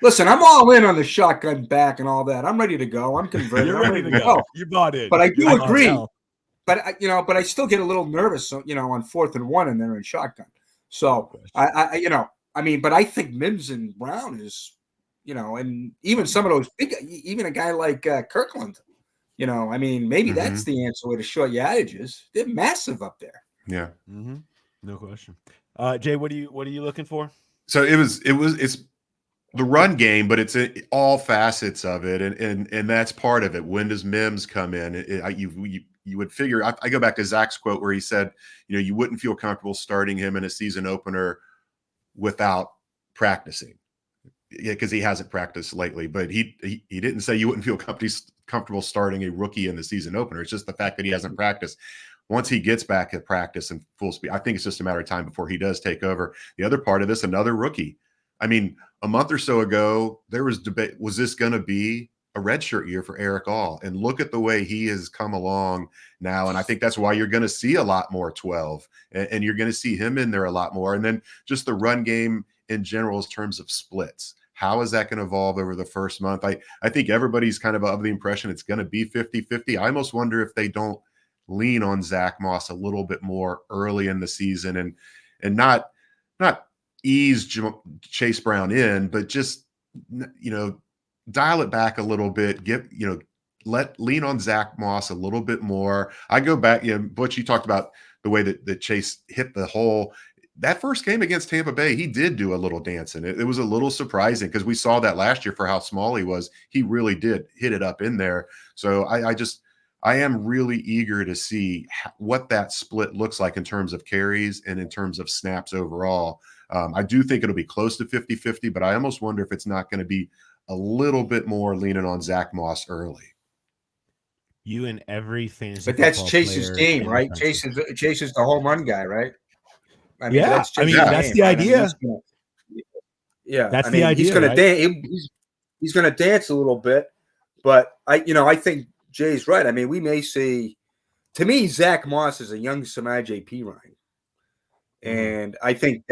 Listen, I'm all in on the shotgun back and all that. I'm ready to go. I'm converted. You're ready to go. You bought it. But I do agree. But I still get a little nervous, on 4th and 1 and they're in shotgun. So but I think Mims and Brown is, and even some of those big, even a guy like Kirkland, maybe that's the answer with the short yardages. They're massive up there. Yeah. No question. Jay, what are you looking for? So it's the run game, but it's all facets of it, and that's part of it. When does Mims come in? You would figure. I go back to Zach's quote where he said, you wouldn't feel comfortable starting him in a season opener without practicing, because he hasn't practiced lately. But he didn't say you wouldn't feel comfortable starting a rookie in the season opener. It's just the fact that he hasn't practiced. Once he gets back at practice and full speed, I think it's just a matter of time before he does take over. The other part of this, another rookie. A month or so ago, there was debate. Was this going to be a redshirt year for Eric All? And look at the way he has come along now. And I think that's why you're going to see a lot more 12. And you're going to see him in there a lot more. And then just the run game in general in terms of splits. How is that going to evolve over the first month? I think everybody's kind of the impression it's going to be 50-50. I almost wonder if they don't lean on Zach Moss a little bit more early in the season and not ease Chase Brown in, but just, dial it back a little bit, lean on Zach Moss a little bit more. I go back, Butch, you talked about the way that Chase hit the hole. that first game against Tampa Bay, he did do a little dancing. It was a little surprising because we saw that last year for how small he was. He really did hit it up in there. So I am really eager to see what that split looks like in terms of carries and in terms of snaps overall. I do think it'll be close to 50-50, but I almost wonder if it's not going to be a little bit more leaning on Zach Moss early. You and every fantasy, But that's football Chase's player game, in right? the country. Chase is the home run guy, right? I Yeah, that's I mean, Chase's that's game, the right? idea. Yeah, That's I the mean, he's idea, going right? to he's going to dance a little bit, but I think Jay's right. I mean, we may see. To me, Zach Moss is a young Samaj P. Ryan, and I think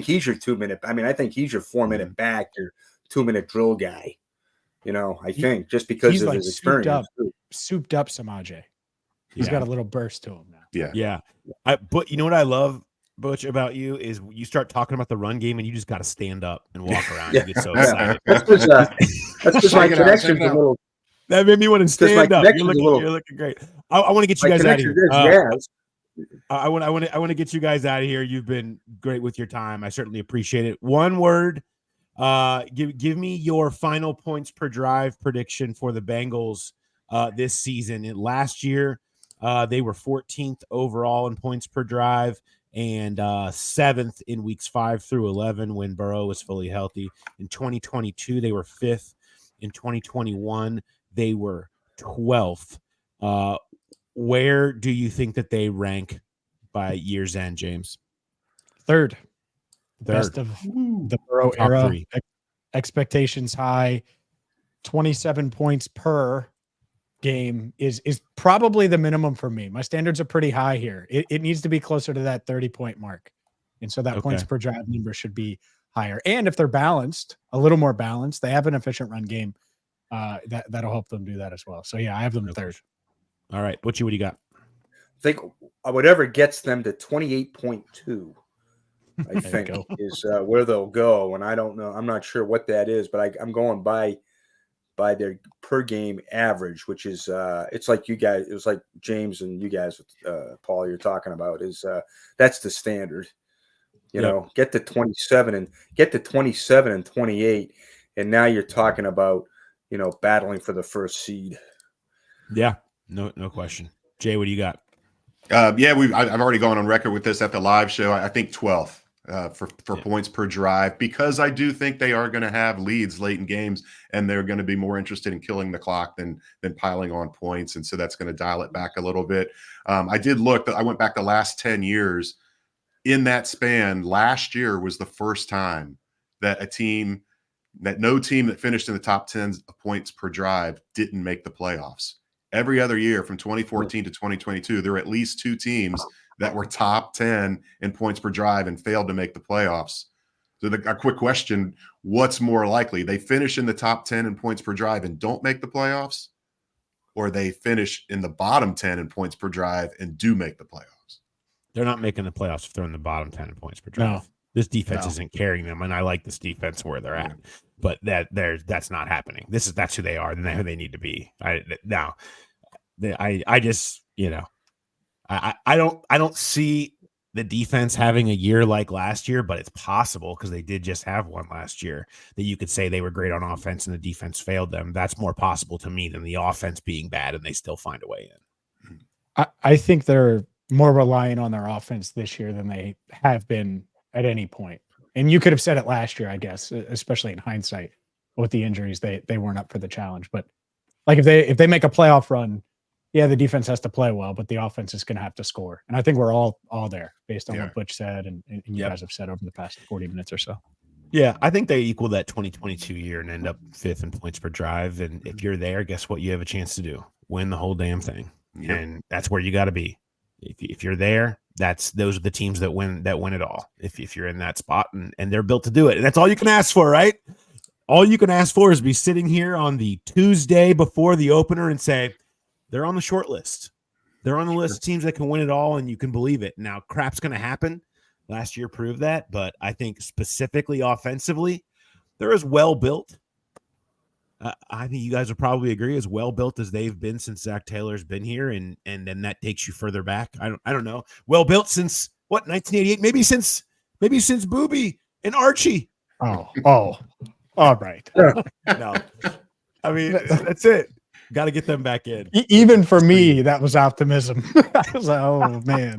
he's your 2 minute. I mean, I think he's your 4 minute back, your 2 minute drill guy. I think just because he's of like his experience. souped up Samaje. He's got a little burst to him now. Yeah. But you know what I love, Butch, about you is you start talking about the run game and you just got to stand up and walk around. You get so excited. That's just my connection's a little. That made me want to stand up. You're You're looking great. I want to get you guys out of here. I want to get you guys out of here. You've been great with your time. I certainly appreciate it. One word. Give me your final points per drive prediction for the Bengals this season. Last year, they were 14th overall in points per drive and 7th in weeks 5 through 11 when Burrow was fully healthy. In 2022, they were 5th. In 2021, they were 12th. Where do you think that they rank by year's end, James? Third. Best of the Burrow Top era. 3. Expectations high. 27 points per game is probably the minimum for me. My standards are pretty high here. It needs to be closer to that 30-point mark. And so that points per drive number should be higher. And if they're balanced, a little more balanced, they have an efficient run game. That'll help them do that as well. So yeah, I have them third. All right. What do you got? I think whatever gets them to 28.2. I think is where they'll go, and I don't know. I'm not sure what that is, but I'm going by their per game average, which is it's like you guys. It was like James and you guys, Paul, you're talking about is that's the standard. Get to 27 and 28, and now you're talking about battling for the first seed. Yeah, no question. Jay, what do you got? I've already gone on record with this at the live show. I think 12th for points per drive, because I do think they are going to have leads late in games, and they're going to be more interested in killing the clock than piling on points, and so that's going to dial it back a little bit. I did look. I went back the last 10 years. In that span, last year was the first time that no team that finished in the top 10 points per drive didn't make the playoffs. Every other year from 2014 to 2022, there were at least 2 teams that were top 10 in points per drive and failed to make the playoffs. So a quick question, what's more likely? They finish in the top 10 in points per drive and don't make the playoffs, or they finish in the bottom 10 in points per drive and do make the playoffs? They're not making the playoffs if they're in the bottom 10 in points per drive. No. This defense isn't carrying them, and I like this defense where they're at. But that's not happening. That's who they are, and who they need to be. I don't see the defense having a year like last year, but it's possible because they did just have one last year that you could say they were great on offense and the defense failed them. That's more possible to me than the offense being bad and they still find a way in. I think they're more reliant on their offense this year than they have been at any point. And you could have said it last year, I guess, especially in hindsight with the injuries, they weren't up for the challenge. But like if they make a playoff run, yeah, the defense has to play well, but the offense is going to have to score. And I think we're all there based on what Butch said and you guys have said over the past 40 minutes or so. Yeah, I think they equal that 2022 year and end up 5th in points per drive. And if you're there, guess what you have a chance to do? Win the whole damn thing. Yep. And that's where you got to be. If you're there, those are the teams that win it all. If you're in that spot and they're built to do it. And that's all you can ask for, right? All you can ask for is be sitting here on the Tuesday before the opener and say, they're on the short list. They're on the list of teams that can win it all, and you can believe it. Now, crap's going to happen. Last year proved that, but I think specifically offensively, they're as well built. I think you guys would probably agree, as well built as they've been since Zach Taylor's been here, and then that takes you further back. I don't know. Well built since what, 1988? Maybe since maybe since Booby and Archie. Oh, all right. No, I mean that's it. Got to get them back in. Even for me, that was optimism. I was like, oh man.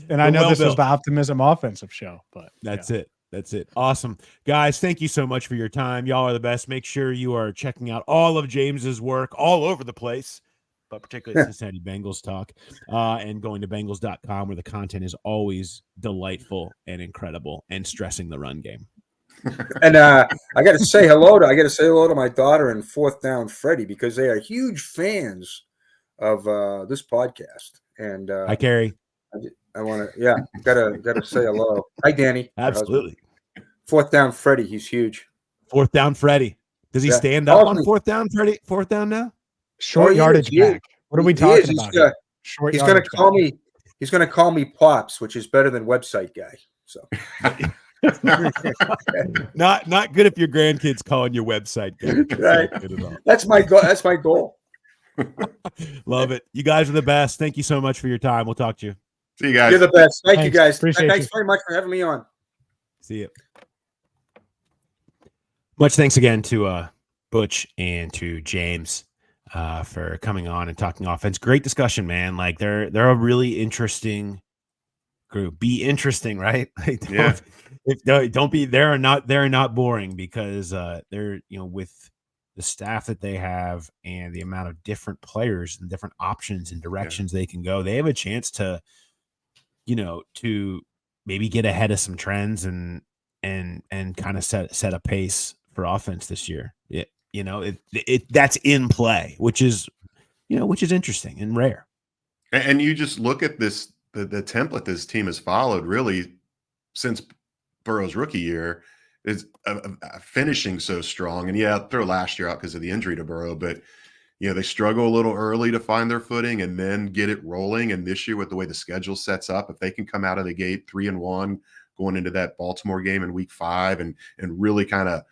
And I know this is the optimism offensive show, but that's it. That's it. Awesome. Guys, thank you so much for your time. Y'all are the best. Make sure you are checking out all of James's work all over the place, but particularly Cincinnati Bengals Talk, and going to Bengals.com, where the content is always delightful and incredible and stressing the run game. And I got to say hello to my daughter and Fourth Down Freddy, because they are huge fans of this podcast. And hi, Carrie. I want to, gotta say hello. Hi, Danny. Absolutely. Fourth Down Freddy, he's huge. Fourth Down Freddy. Does he stand up on fourth down, Freddy? Fourth down now? Short yardage back. What are we talking about? He's going to call me. He's going to call me Pops, which is better than website guy. So, not good if your grandkids calling you website guy. Right. That's my goal. That's my goal. Love it. You guys are the best. Thank you so much for your time. We'll talk to you. See you guys. You're the best. Thanks, you guys. Appreciate Thanks you. very much for having me on. See you. Much thanks again to Butch and to James for coming on and talking offense. Great discussion, man. Like they're a really interesting group. Be interesting, right? Like, don't be. They're not boring, because they're, with the staff that they have and the amount of different players and different options and directions they can go. They have a chance to, to maybe get ahead of some trends and kind of set a pace for offense this year. That's in play, which is interesting and rare. And you just look at this, the template this team has followed really since Burrow's rookie year is finishing so strong. And throw last year out because of the injury to Burrow, but they struggle a little early to find their footing and then get it rolling. And this year, with the way the schedule sets up, if they can come out of the gate 3-1 going into that Baltimore game in week 5 and really kind of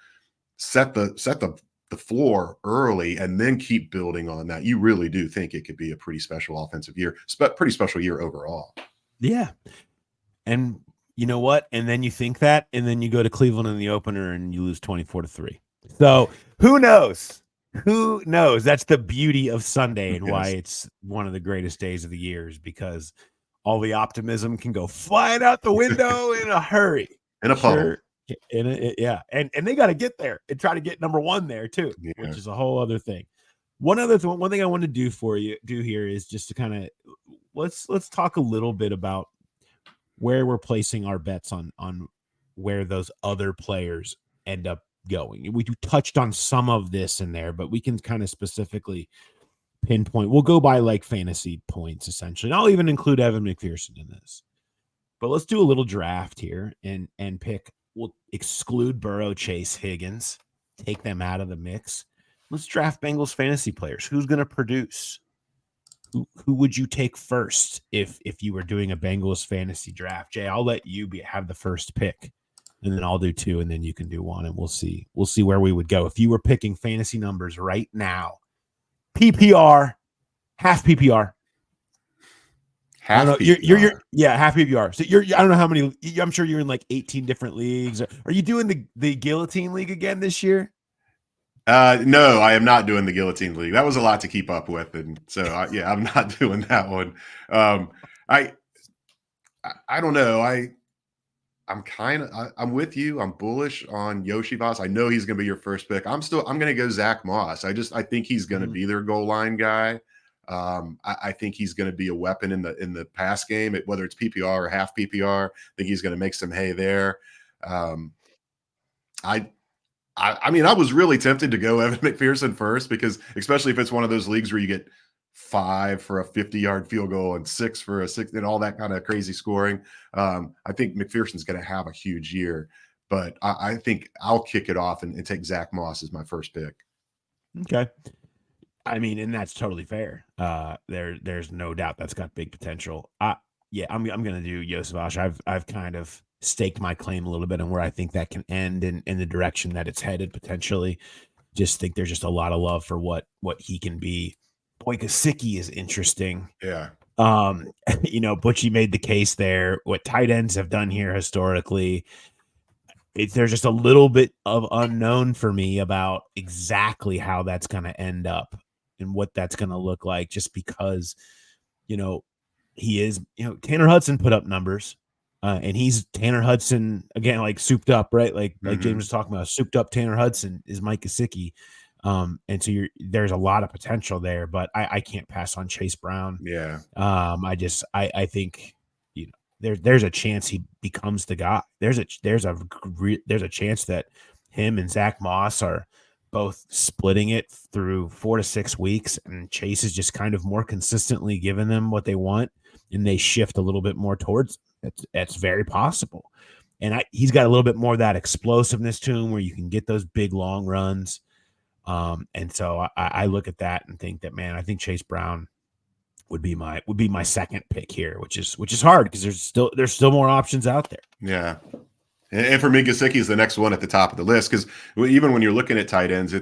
set the floor early and then keep building on that, you really do think it could be a pretty special offensive year, pretty special year overall. Yeah. And you know what? And then you think that, and then you go to Cleveland in the opener and you lose 24-3. So who knows? Who knows? That's the beauty of Sunday and why it's one of the greatest days of the year, is because all the optimism can go flying out the window in a hurry. In a puddle. And they got to get there and try to get number 1 there too, which is a whole other thing. One thing I want to do here is just to kind of let's talk a little bit about where we're placing our bets on where those other players end up going. We touched on some of this in there, but we can kind of specifically pinpoint. We'll go by like fantasy points essentially, and I'll even include Evan McPherson in this. But let's do a little draft here and pick. We'll exclude Burrow, Chase, Higgins, take them out of the mix. Let's draft Bengals fantasy players. Who's going to produce? Who would you take first if you were doing a Bengals fantasy draft? Jay, I'll let you have the first pick, and then I'll do 2, and then you can do 1, and we'll see where we would go if you were picking fantasy numbers right now. PPR, half PPR. Half PPR. You're half PPR. So I don't know how many. I'm sure you're in like 18 different leagues. Are you doing the guillotine league again this year? No, I am not doing the guillotine league. That was a lot to keep up with, and so I'm not doing that one. I don't know. I'm with you. I'm bullish on Yoshi Voss. I know he's going to be your first pick. I'm going to go Zach Moss. I think he's going to be their goal line guy. I think he's going to be a weapon in the pass game, whether it's PPR or half PPR. I think he's going to make some hay there. I mean, I was really tempted to go Evan McPherson first, because especially if it's one of those leagues where you get 5 for a 50-yard field goal and 6 for a 6 and all that kind of crazy scoring. I think McPherson's going to have a huge year, but I think I'll kick it off and take Zach Moss as my first pick. Okay. I mean, and that's totally fair. There's no doubt that's got big potential. I'm going to do Joseph Osh. I've kind of staked my claim a little bit on where I think that can end in the direction that it's headed potentially. Just think there's just a lot of love for what he can be. Boy, Gesicki is interesting. Yeah. Butchie made the case there. What tight ends have done here historically, there's just a little bit of unknown for me about exactly how that's going to end up and what that's going to look like, just because, he is, Tanner Hudson put up numbers, and he's Tanner Hudson again, like souped up, right? Like James was talking about, souped up Tanner Hudson is Mike Gesicki. And so there's a lot of potential there, but I can't pass on Chase Brown. Yeah. I think, there's a chance he becomes the guy. There's a chance that him and Zach Moss are both splitting it through 4 to 6 weeks, and Chase is just kind of more consistently giving them what they want, and they shift a little bit more towards it. That's very possible. And he's got a little bit more of that explosiveness to him where you can get those big long runs. And so I look at that and think that, man, I think Chase Brown would be my second pick here, which is hard because there's still more options out there. Yeah. And for me, Gesicki is the next one at the top of the list, because even when you're looking at tight ends,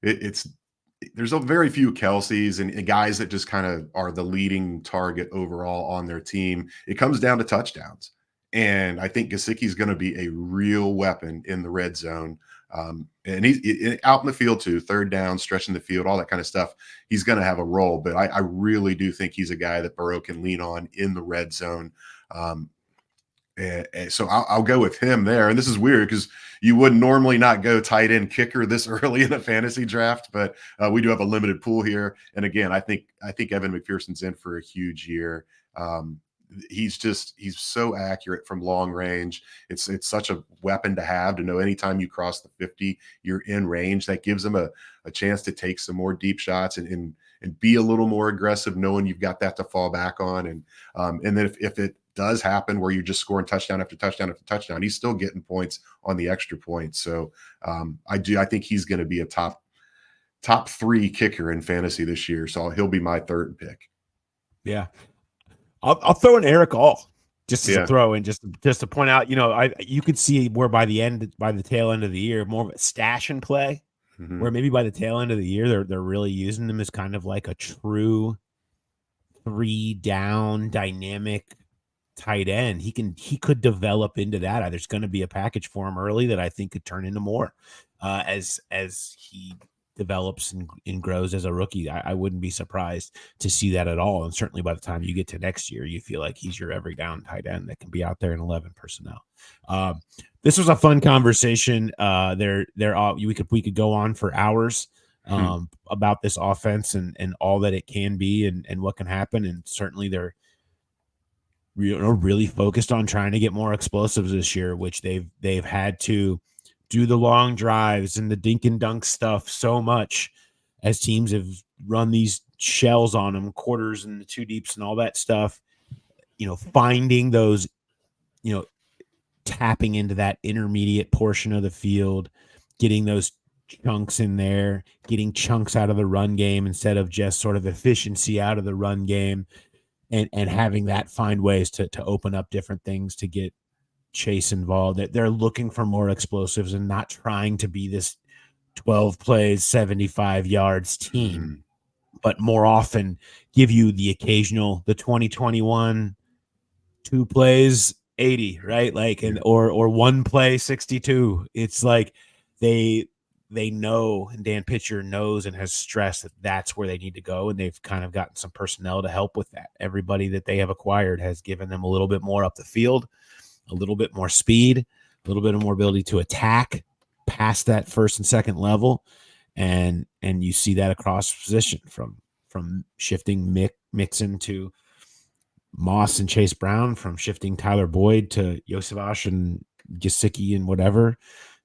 there's a very few Kelce's and guys that just kind of are the leading target overall on their team. It comes down to touchdowns. And I think Gesicki is going to be a real weapon in the red zone. And he's out in the field too, third down, stretching the field, all that kind of stuff. He's going to have a role, but I really do think he's a guy that Burrow can lean on in the red zone. And so I'll go with him there. And this is weird because you would normally not go tight end kicker this early in a fantasy draft, but we do have a limited pool here. And again, I think Evan McPherson's in for a huge year. He's so accurate from long range. It's such a weapon to have, to know anytime you cross the 50, you're in range. That gives him a chance to take some more deep shots and be a little more aggressive, knowing you've got that to fall back on. And then if it does happen where you're just scoring touchdown after touchdown after touchdown, he's still getting points on the extra points. So I think he's going to be a top 3 kicker in fantasy this year. So he'll be my third pick. Yeah. I'll throw in Eric All just as a throw in, just to point out, you could see where by the tail end of the year, more of a stash and play, where maybe by the tail end of the year, they're really using him as kind of like a true 3-down dynamic tight end. He could develop into that. There's going to be a package for him early that I think could turn into more as he develops and grows as a rookie. I wouldn't be surprised to see that at all. And certainly by the time you get to next year, you feel like he's your every down tight end that can be out there in 11 personnel. This was a fun conversation. We could go on for hours about this offense and all that it can be and what can happen. And certainly they're really focused on trying to get more explosives this year, which they've had to do the long drives and the dink and dunk stuff so much as teams have run these shells on them, quarters and the 2 deeps and all that stuff, finding those, tapping into that intermediate portion of the field, getting those chunks in there, getting chunks out of the run game instead of just sort of efficiency out of the run game, and having that find ways to open up different things to get Chase involved. They're looking for more explosives and not trying to be this 12 plays, 75 yards team, but more often give you the 2021 2 plays, 80, right? Like, or 1 play, 62. It's like they know, and Dan Pitcher knows and has stressed that that's where they need to go. And they've kind of gotten some personnel to help with that. Everybody that they have acquired has given them a little bit more up the field, a little bit more speed, a little bit more ability to attack past that first and second level. And you see that across position from shifting Mixon to Moss and Chase Brown, from shifting Tyler Boyd to Yosevich and Gesicki and whatever,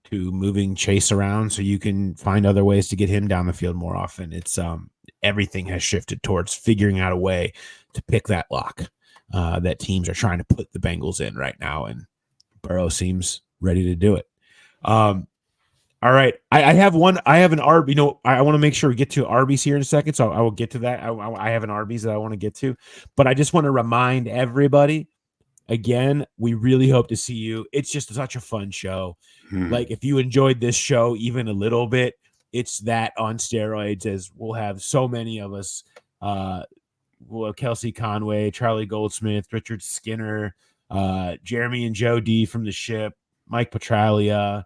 to moving Chase around so you can find other ways to get him down the field more often. It's everything has shifted towards figuring out a way to pick that lock that teams are trying to put the Bengals in right now, and Burrow seems ready to do it. All right, I have an Arby. I want to make sure we get to Arby's here in a second, so I will get to that. I have an Arby's that I want to get to, but I just want to remind everybody again, we really hope to see you. It's just such a fun show. Like, if you enjoyed this show even a little bit, it's that on steroids, as we'll have so many of us Kelsey Conway, Charlie Goldsmith, Richard Skinner, Jeremy and Joe D from the Ship, Mike Petralia.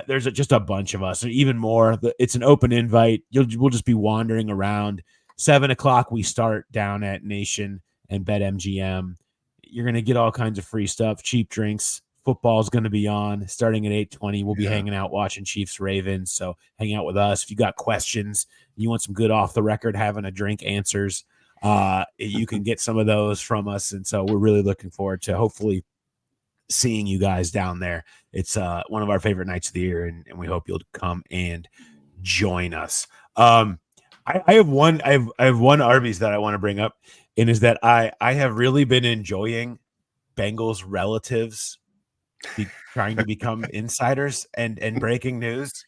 There's just a bunch of us, or even more. It's an open invite. We'll just be wandering around. 7:00 we start down at Nation and BetMGM. You're going to get all kinds of free stuff, cheap drinks. Football's going to be on starting at 8:20. We'll be hanging out watching Chiefs Ravens. So hang out with us. If you got questions, you want some good off the record, having a drink answers, you can get some of those from us. And so we're really looking forward to hopefully seeing you guys down there. It's one of our favorite nights of the year, and we hope you'll come and join us. I have one Arby's that I want to bring up, and is that I have really been enjoying Bengals relatives trying to become insiders and breaking news.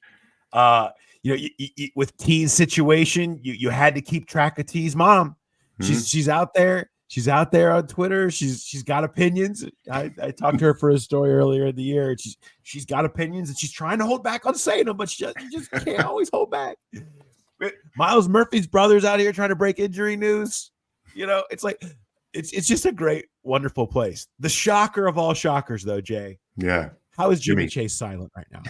With T's situation, you had to keep track of T's mom. She's out there. She's out there on Twitter. She's got opinions. I talked to her for a story earlier in the year. She's got opinions, and she's trying to hold back on saying them, but she just can't always hold back. Miles Murphy's brother's out here trying to break injury news. It's like it's just a great, wonderful place. The shocker of all shockers, though, Jay. Yeah. How is Jimmy Chase silent right now?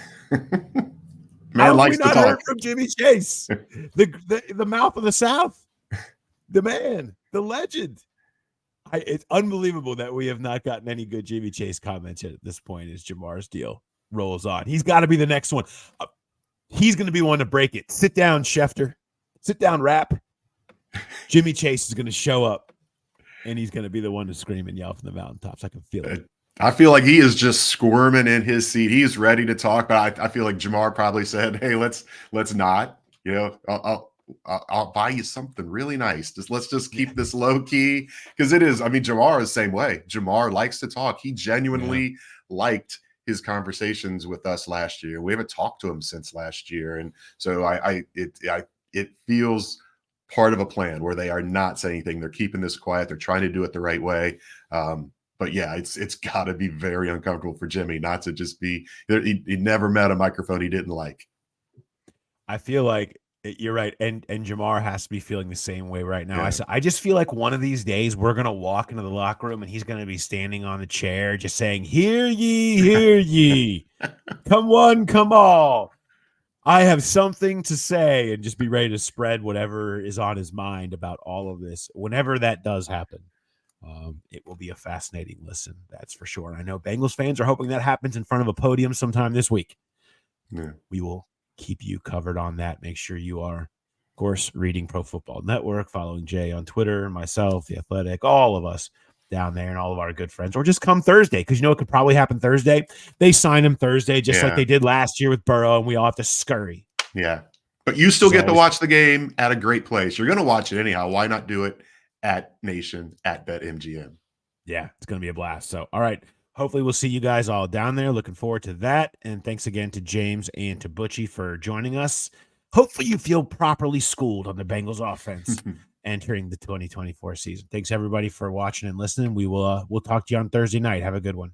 Man likes to talk. Heard from Jimmy Chase, the mouth of the South, the man, the legend. It's unbelievable that we have not gotten any good Jimmy Chase comments yet at this point as Jamar's deal rolls on. He's got to be the next one. He's going to be one to break it. Sit down, Schefter. Sit down, Rap. Jimmy Chase is going to show up, and he's going to be the one to scream and yell from the mountaintops. I can feel it. I feel like he is just squirming in his seat. He's ready to talk, but I feel like Jamar probably said, "Hey, let's not. I'll buy you something really nice. Let's just keep this low key, because it is. I mean, Jamar is the same way. Jamar likes to talk. He genuinely liked his conversations with us last year. We haven't talked to him since last year, and so it feels part of a plan where they are not saying anything. They're keeping this quiet. They're trying to do it the right way. But yeah, it's got to be very uncomfortable for Jimmy not to just be. He never met a microphone he didn't like. I feel like you're right, and Jamar has to be feeling the same way right now. Yeah. I just feel like one of these days we're gonna walk into the locker room and he's gonna be standing on the chair just saying, "Hear ye, come one, come all. I have something to say," and just be ready to spread whatever is on his mind about all of this. Whenever that does happen, it will be a fascinating listen, that's for sure. And I know Bengals fans are hoping that happens in front of a podium sometime this week. Yeah. We will keep you covered on that. Make sure you are, of course, reading Pro Football Network, following Jay on Twitter, myself, The Athletic, all of us down there, and all of our good friends. Or just come Thursday, because it could probably happen Thursday. They sign him Thursday, just like they did last year with Burrow, and we all have to scurry. Yeah. But you still get to watch the game at a great place. You're going to watch it anyhow. Why not do it at Nation, at BetMGM? Yeah, it's going to be a blast. So, all right. Hopefully we'll see you guys all down there. Looking forward to that. And thanks again to James and to Butchie for joining us. Hopefully you feel properly schooled on the Bengals offense entering the 2024 season. Thanks everybody for watching and listening. We'll talk to you on Thursday night. Have a good one.